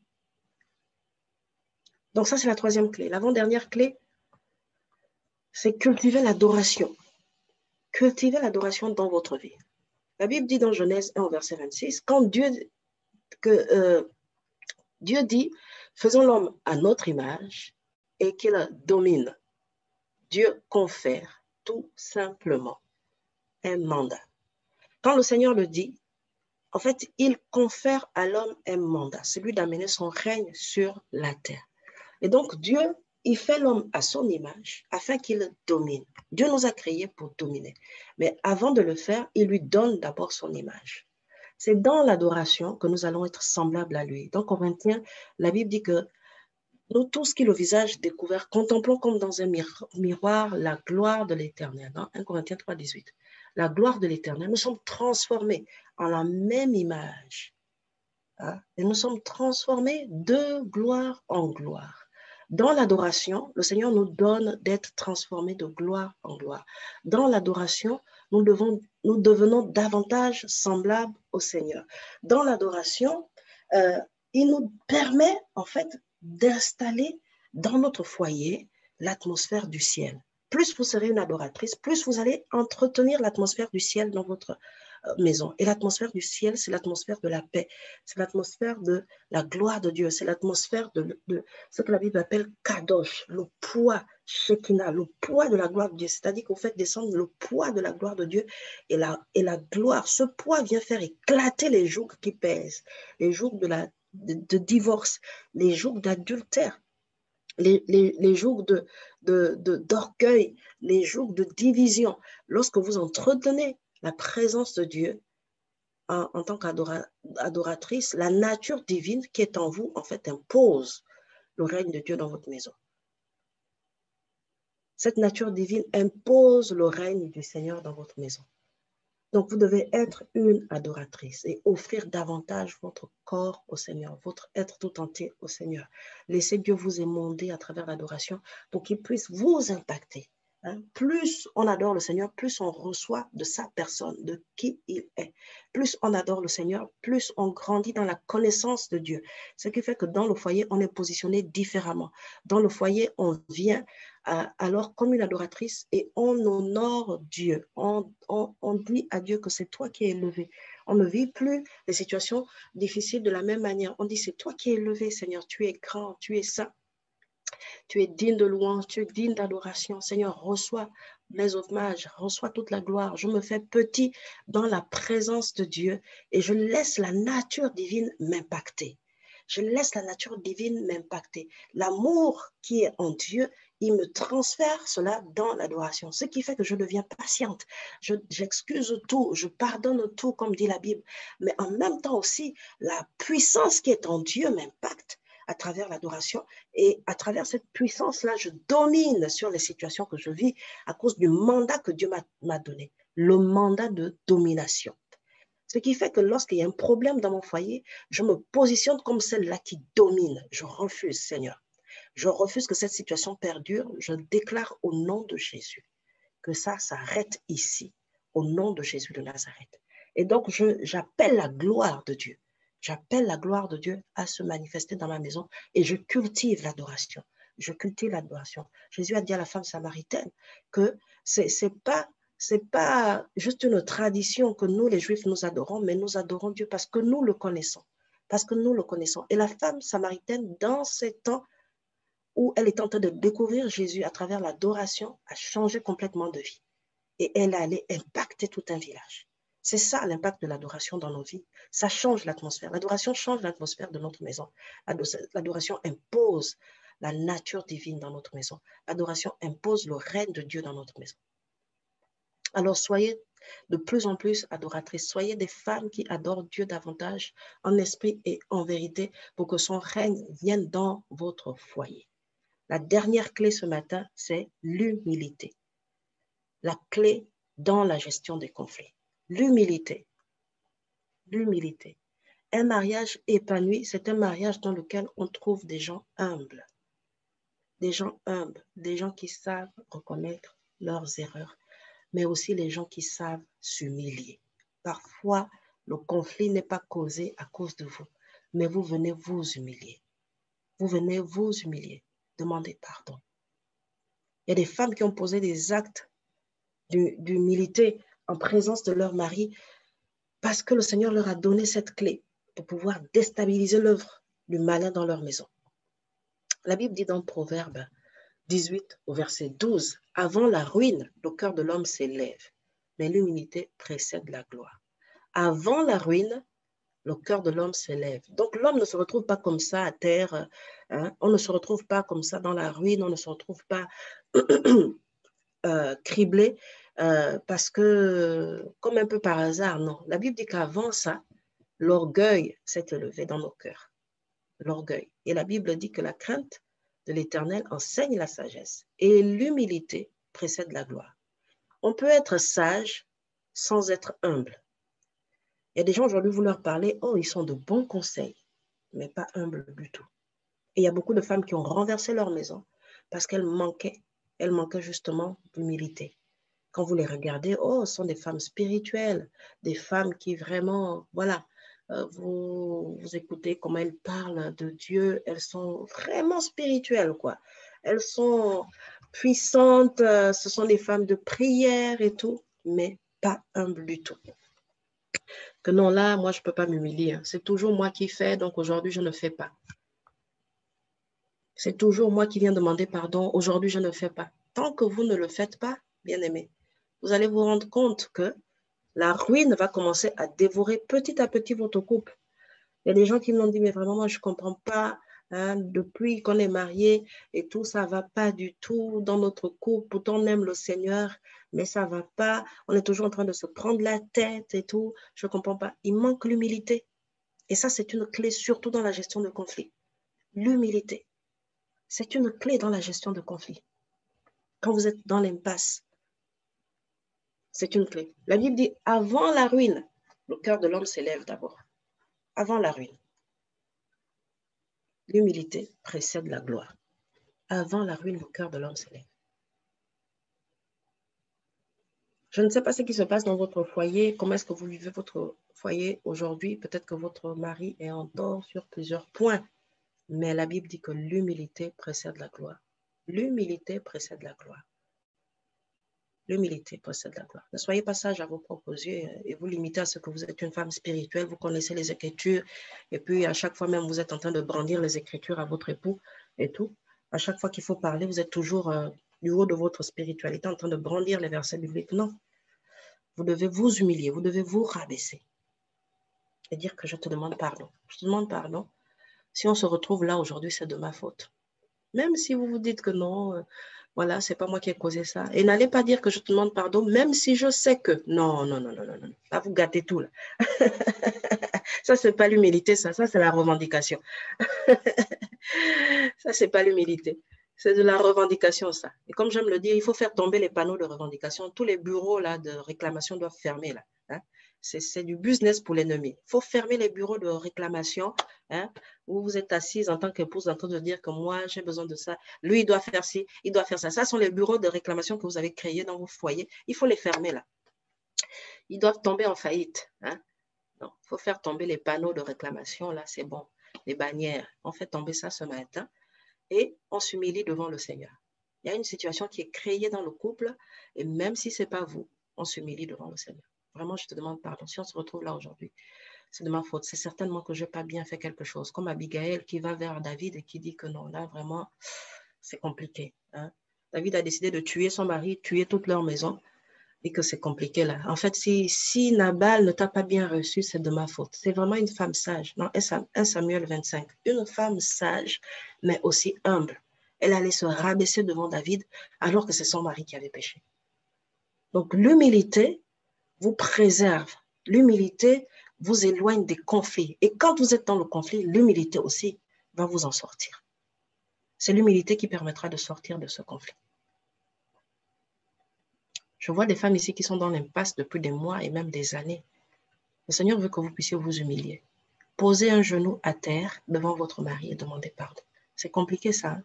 S2: Donc ça, c'est la troisième clé. L'avant-dernière clé, c'est cultiver l'adoration. Cultiver l'adoration dans votre vie. La Bible dit dans Genèse 1, verset 26, quand Dieu dit, faisons l'homme à notre image et qu'il domine. Dieu confère tout simplement un mandat. Quand le Seigneur le dit, en fait, il confère à l'homme un mandat, celui d'amener son règne sur la terre. Et donc, Dieu, il fait l'homme à son image afin qu'il domine. Dieu nous a créés pour dominer. Mais avant de le faire, il lui donne d'abord son image. C'est dans l'adoration que nous allons être semblables à lui. Dans Corinthiens, la Bible dit que nous tous qui le visage découvert, contemplons comme dans un miroir la gloire de l'Éternel. Dans 1 Corinthiens 3, 18. La gloire de l'Éternel. Nous sommes transformés en la même image. Hein? Et nous sommes transformés de gloire en gloire. Dans l'adoration, le Seigneur nous donne d'être transformés de gloire en gloire. Dans l'adoration, nous devenons davantage semblables au Seigneur. Dans l'adoration, il nous permet en fait d'installer dans notre foyer l'atmosphère du ciel. Plus vous serez une adoratrice, plus vous allez entretenir l'atmosphère du ciel dans votre maison. Et l'atmosphère du ciel, c'est l'atmosphère de la paix, c'est l'atmosphère de la gloire de Dieu, c'est l'atmosphère de ce que la Bible appelle kadosh, le poids, Shekinah, le poids de la gloire de Dieu. C'est-à-dire qu'on fait descendre le poids de la gloire de Dieu et la gloire. Ce poids vient faire éclater les jougs qui pèsent, les jougs de divorce, les jougs d'adultère, les jougs d'orgueil, les jougs de division. Lorsque vous entretenez la présence de Dieu en tant qu'adoratrice, la nature divine qui est en vous, en fait, impose le règne de Dieu dans votre maison. Cette nature divine impose le règne du Seigneur dans votre maison. Donc, vous devez être une adoratrice et offrir davantage votre corps au Seigneur, votre être tout entier au Seigneur. Laissez Dieu vous émonder à travers l'adoration pour qu'il puisse vous impacter. Hein? Plus on adore le Seigneur, plus on reçoit de sa personne, de qui il est. Plus on adore le Seigneur, plus on grandit dans la connaissance de Dieu. Ce qui fait que dans le foyer, on est positionné différemment. Dans le foyer, on vient alors comme une adoratrice et on honore Dieu. On dit à Dieu que c'est toi qui es élevé. On ne vit plus les situations difficiles de la même manière. On dit c'est toi qui es élevé, Seigneur. Tu es grand, tu es saint. Tu es digne de louange, tu es digne d'adoration. Seigneur, reçois mes hommages, reçois toute la gloire. Je me fais petit dans la présence de Dieu et je laisse la nature divine m'impacter. Je laisse la nature divine m'impacter. L'amour qui est en Dieu, il me transfère cela dans l'adoration. Ce qui fait que je deviens patiente. J'excuse tout, je pardonne tout, comme dit la Bible. Mais en même temps aussi, la puissance qui est en Dieu m'impacte. à travers l'adoration. Et à travers cette puissance-là, je domine sur les situations que je vis à cause du mandat que Dieu m'a donné, le mandat de domination. Ce qui fait que lorsqu'il y a un problème dans mon foyer, je me positionne comme celle-là qui domine. Je refuse, Seigneur. Je refuse que cette situation perdure. Je déclare au nom de Jésus que ça s'arrête ici, au nom de Jésus de Nazareth. Et donc, j'appelle la gloire de Dieu. J'appelle la gloire de Dieu à se manifester dans ma maison et je cultive l'adoration. Je cultive l'adoration. Jésus a dit à la femme samaritaine que c'est pas juste une tradition que nous, les Juifs, nous adorons, mais nous adorons Dieu parce que nous le connaissons. Parce que nous le connaissons. Et la femme samaritaine, dans ces temps où elle est en train de découvrir Jésus à travers l'adoration, a changé complètement de vie. Et elle allait impacter tout un village. C'est ça l'impact de l'adoration dans nos vies. Ça change l'atmosphère. L'adoration change l'atmosphère de notre maison. L'adoration impose la nature divine dans notre maison. L'adoration impose le règne de Dieu dans notre maison. Alors soyez de plus en plus adoratrices. Soyez des femmes qui adorent Dieu davantage en esprit et en vérité pour que son règne vienne dans votre foyer. La dernière clé ce matin, c'est l'humilité. La clé dans la gestion des conflits. L'humilité. L'humilité. Un mariage épanoui, c'est un mariage dans lequel on trouve des gens humbles. Des gens humbles, des gens qui savent reconnaître leurs erreurs, mais aussi les gens qui savent s'humilier. Parfois, le conflit n'est pas causé à cause de vous, mais vous venez vous humilier. Vous venez vous humilier. Demandez pardon. Il y a des femmes qui ont posé des actes d'humilité en présence de leur mari parce que le Seigneur leur a donné cette clé pour pouvoir déstabiliser l'œuvre du malin dans leur maison. La Bible dit dans Proverbe 18 au verset 12, « Avant la ruine, le cœur de l'homme s'élève, mais l'humilité précède la gloire. » Avant la ruine, le cœur de l'homme s'élève. Donc l'homme ne se retrouve pas comme ça à terre, hein? On ne se retrouve pas comme ça dans la ruine, on ne se retrouve pas criblé parce que, comme un peu par hasard, non. La Bible dit qu'avant ça, l'orgueil s'est élevé dans nos cœurs. L'orgueil. Et la Bible dit que la crainte de l'Éternel enseigne la sagesse et l'humilité précède la gloire. On peut être sage sans être humble. Il y a des gens aujourd'hui, vous leur parlez, oh, ils sont de bons conseils, mais pas humbles du tout. Et il y a beaucoup de femmes qui ont renversé leur maison parce qu'elles manquaient justement d'humilité. Quand vous les regardez, oh, ce sont des femmes spirituelles, des femmes qui vraiment, voilà, vous écoutez comment elles parlent de Dieu, elles sont vraiment spirituelles, quoi. Elles sont puissantes, ce sont des femmes de prière et tout, mais pas humbles du tout. Que non, là, moi, je ne peux pas m'humilier. C'est toujours moi qui fais, donc aujourd'hui, je ne fais pas. C'est toujours moi qui viens demander pardon, aujourd'hui, je ne fais pas. Tant que vous ne le faites pas, bien-aimés, vous allez vous rendre compte que la ruine va commencer à dévorer petit à petit votre couple. Il y a des gens qui m'ont dit, mais vraiment, moi, je ne comprends pas. Hein, depuis qu'on est mariés et tout, ça ne va pas du tout dans notre couple. Pourtant, on aime le Seigneur, mais ça ne va pas. On est toujours en train de se prendre la tête et tout. Je ne comprends pas. Il manque l'humilité. Et ça, c'est une clé surtout dans la gestion de conflits. L'humilité. C'est une clé dans la gestion de conflits. Quand vous êtes dans l'impasse, c'est une clé. La Bible dit, avant la ruine, le cœur de l'homme s'élève d'abord. Avant la ruine. L'humilité précède la gloire. Avant la ruine, le cœur de l'homme s'élève. Je ne sais pas ce qui se passe dans votre foyer, comment est-ce que vous vivez votre foyer aujourd'hui. Peut-être que votre mari est en tort sur plusieurs points, mais la Bible dit que l'humilité précède la gloire. L'humilité précède la gloire. L'humilité précède la gloire. Ne soyez pas sage à vos propres yeux et vous limitez à ce que vous êtes une femme spirituelle, vous connaissez les Écritures, et puis à chaque fois même, vous êtes en train de brandir les Écritures à votre époux et tout. À chaque fois qu'il faut parler, vous êtes toujours du haut de votre spiritualité en train de brandir les versets bibliques. Non. Vous devez vous humilier, vous devez vous rabaisser et dire que je te demande pardon. Je te demande pardon. Si on se retrouve là aujourd'hui, c'est de ma faute. Même si vous vous dites que non, voilà, c'est pas moi qui ai causé ça. Et n'allez pas dire que je te demande pardon, même si je sais que... Non, non, non, non, non, non. Là, vous gâtez tout, là. Ça, c'est pas l'humilité, ça c'est la revendication. Ça, c'est pas l'humilité. C'est de la revendication, ça. Et comme j'aime le dire, il faut faire tomber les panneaux de revendication. Tous les bureaux là, de réclamation doivent fermer. Là, hein. C'est du business pour l'ennemi. Il faut fermer les bureaux de réclamation, hein, où vous êtes assise en tant qu'épouse en train de dire que moi, j'ai besoin de ça. Lui, il doit faire ci, il doit faire ça. Ça sont les bureaux de réclamation que vous avez créés dans vos foyers. Il faut les fermer là. Ils doivent tomber en faillite. Hein. Il faut faire tomber les panneaux de réclamation. Là, c'est bon. Les bannières. On fait tomber ça ce matin. Et on s'humilie devant le Seigneur. Il y a une situation qui est créée dans le couple, et même si ce n'est pas vous, on s'humilie devant le Seigneur. Vraiment, je te demande pardon. Si on se retrouve là aujourd'hui, c'est de ma faute. C'est certainement que je n'ai pas bien fait quelque chose. Comme Abigail qui va vers David et qui dit que non, là, vraiment, c'est compliqué. Hein? David a décidé de tuer son mari, tuer toute leur maison, et que c'est compliqué là. En fait, si Nabal ne t'a pas bien reçu, c'est de ma faute. C'est vraiment une femme sage. Dans 1 Samuel 25, une femme sage, mais aussi humble. Elle allait se rabaisser devant David alors que c'est son mari qui avait péché. Donc l'humilité vous préserve. L'humilité vous éloigne des conflits. Et quand vous êtes dans le conflit, l'humilité aussi va vous en sortir. C'est l'humilité qui permettra de sortir de ce conflit. Je vois des femmes ici qui sont dans l'impasse depuis des mois et même des années. Le Seigneur veut que vous puissiez vous humilier. Posez un genou à terre devant votre mari et demandez pardon. C'est compliqué ça. Hein?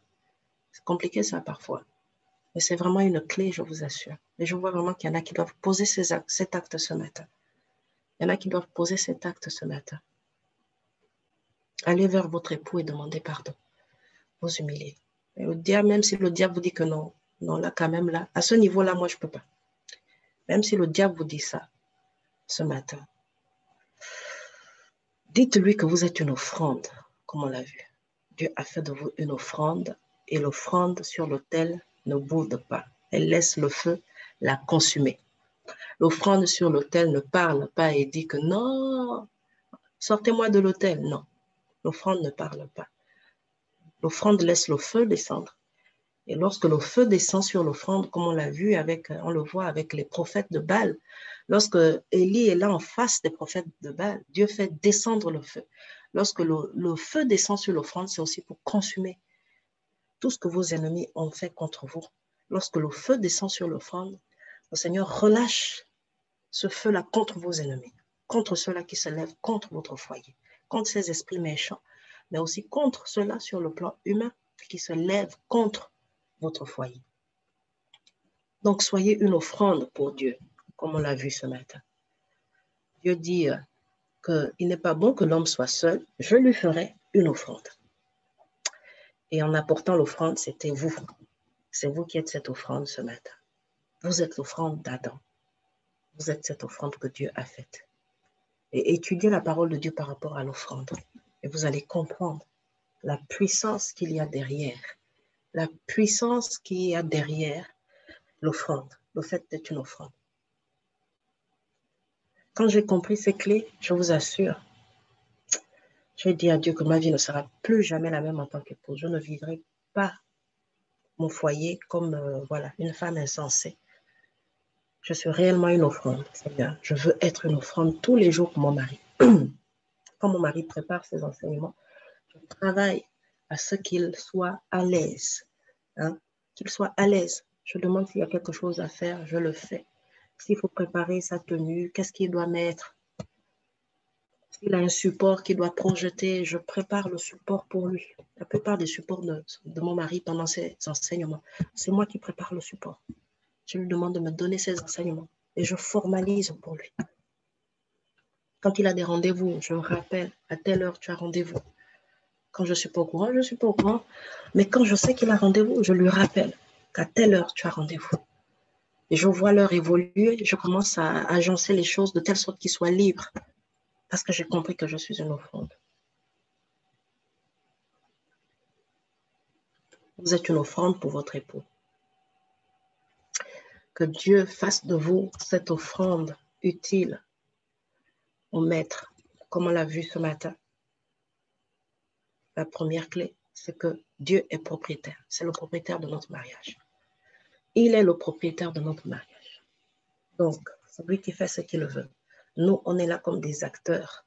S2: C'est compliqué ça parfois. Mais c'est vraiment une clé, je vous assure. Et je vois vraiment qu'il y en a qui doivent poser cet acte ce matin. Il y en a qui doivent poser cet acte ce matin. Allez vers votre époux et demandez pardon. Vous humiliez. Et le diable, même si le diable vous dit que non, non, là quand même, là, à ce niveau-là, moi, je ne peux pas. Même si le diable vous dit ça ce matin, dites-lui que vous êtes une offrande, comme on l'a vu. Dieu a fait de vous une offrande et l'offrande sur l'autel ne boude pas. Elle laisse le feu la consumer. L'offrande sur l'autel ne parle pas et dit que non, sortez-moi de l'autel. Non, l'offrande ne parle pas. L'offrande laisse le feu descendre. Et lorsque le feu descend sur l'offrande, comme on l'a vu, on le voit avec les prophètes de Baal, lorsque Élie est là en face des prophètes de Baal, Dieu fait descendre le feu. Lorsque le feu descend sur l'offrande, c'est aussi pour consumer tout ce que vos ennemis ont fait contre vous. Lorsque le feu descend sur l'offrande, le Seigneur relâche ce feu-là contre vos ennemis, contre ceux-là qui se lèvent contre votre foyer, contre ces esprits méchants, mais aussi contre ceux-là sur le plan humain qui se lèvent contre votre foyer. Donc, soyez une offrande pour Dieu, comme on l'a vu ce matin. Dieu dit qu'il n'est pas bon que l'homme soit seul, je lui ferai une offrande. Et en apportant l'offrande, c'était vous. C'est vous qui êtes cette offrande ce matin. Vous êtes l'offrande d'Adam. Vous êtes cette offrande que Dieu a faite. Et étudiez la parole de Dieu par rapport à l'offrande. Et vous allez comprendre la puissance qu'il y a derrière. La puissance qu'il y a derrière l'offrande. Le fait d'être une offrande. Quand j'ai compris ces clés, je vous assure, j'ai dit à Dieu que ma vie ne sera plus jamais la même en tant qu'épouse. Je ne vivrai pas mon foyer comme voilà, une femme insensée. Je suis réellement une offrande, Seigneur. Je veux être une offrande tous les jours pour mon mari. Quand mon mari prépare ses enseignements, je travaille à ce qu'il soit à l'aise. Hein? Qu'il soit à l'aise. Je demande s'il y a quelque chose à faire, je le fais. S'il faut préparer sa tenue, qu'est-ce qu'il doit mettre? S'il a un support qu'il doit projeter, je prépare le support pour lui. La plupart des supports de mon mari pendant ses enseignements, c'est moi qui prépare le support. Je lui demande de me donner ses enseignements et je formalise pour lui. Quand il a des rendez-vous, je me rappelle, à telle heure tu as rendez-vous. Quand je ne suis pas au courant, je ne suis pas au courant. Mais quand je sais qu'il a rendez-vous, je lui rappelle qu'à telle heure tu as rendez-vous. Et je vois l'heure évoluer, je commence à agencer les choses de telle sorte qu'il soit libre. Parce que j'ai compris que je suis une offrande. Vous êtes une offrande pour votre époux. Que Dieu fasse de vous cette offrande utile au maître, comme on l'a vu ce matin. La première clé, c'est que Dieu est propriétaire. C'est le propriétaire de notre mariage. Il est le propriétaire de notre mariage. Donc, c'est lui qui fait ce qu'il veut. Nous, on est là comme des acteurs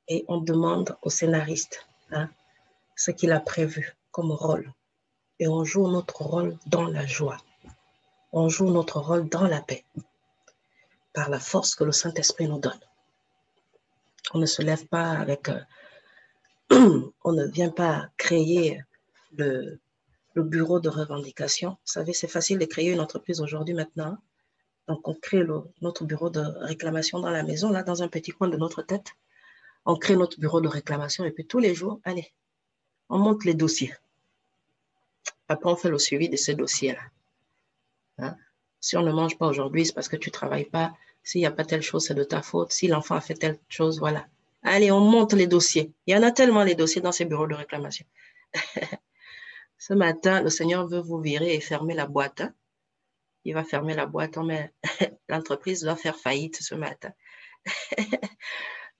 S2: et on demande aux scénaristes, hein, ce qu'il a prévu comme rôle. Et on joue notre rôle dans la joie. On joue notre rôle dans la paix, par la force que le Saint-Esprit nous donne. On ne se lève pas avec... on ne vient pas créer le bureau de revendication. Vous savez, c'est facile de créer une entreprise aujourd'hui maintenant. Donc, on crée notre bureau de réclamation dans la maison, là, dans un petit coin de notre tête. On crée notre bureau de réclamation et puis tous les jours, allez, on monte les dossiers. Après, on fait le suivi de ces dossiers-là. Hein? Si on ne mange pas aujourd'hui, c'est parce que tu ne travailles pas. S'il n'y a pas telle chose, c'est de ta faute. Si l'enfant a fait telle chose, voilà. Allez, on monte les dossiers. Il y en a tellement les dossiers dans ces bureaux de réclamation. Ce matin, le Seigneur veut vous virer et fermer la boîte. Hein? Il va fermer la boîte, mais l'entreprise doit faire faillite ce matin.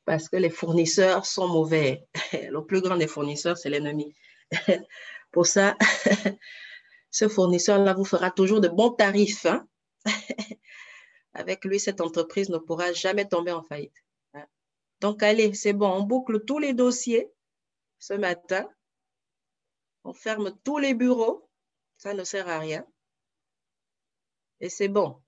S2: Parce que les fournisseurs sont mauvais. Le plus grand des fournisseurs, c'est l'ennemi. Pour ça, ce fournisseur-là vous fera toujours de bons tarifs. Hein? Avec lui, cette entreprise ne pourra jamais tomber en faillite. Hein? Donc, allez, c'est bon, on boucle tous les dossiers ce matin. On ferme tous les bureaux. Ça ne sert à rien. Et c'est bon.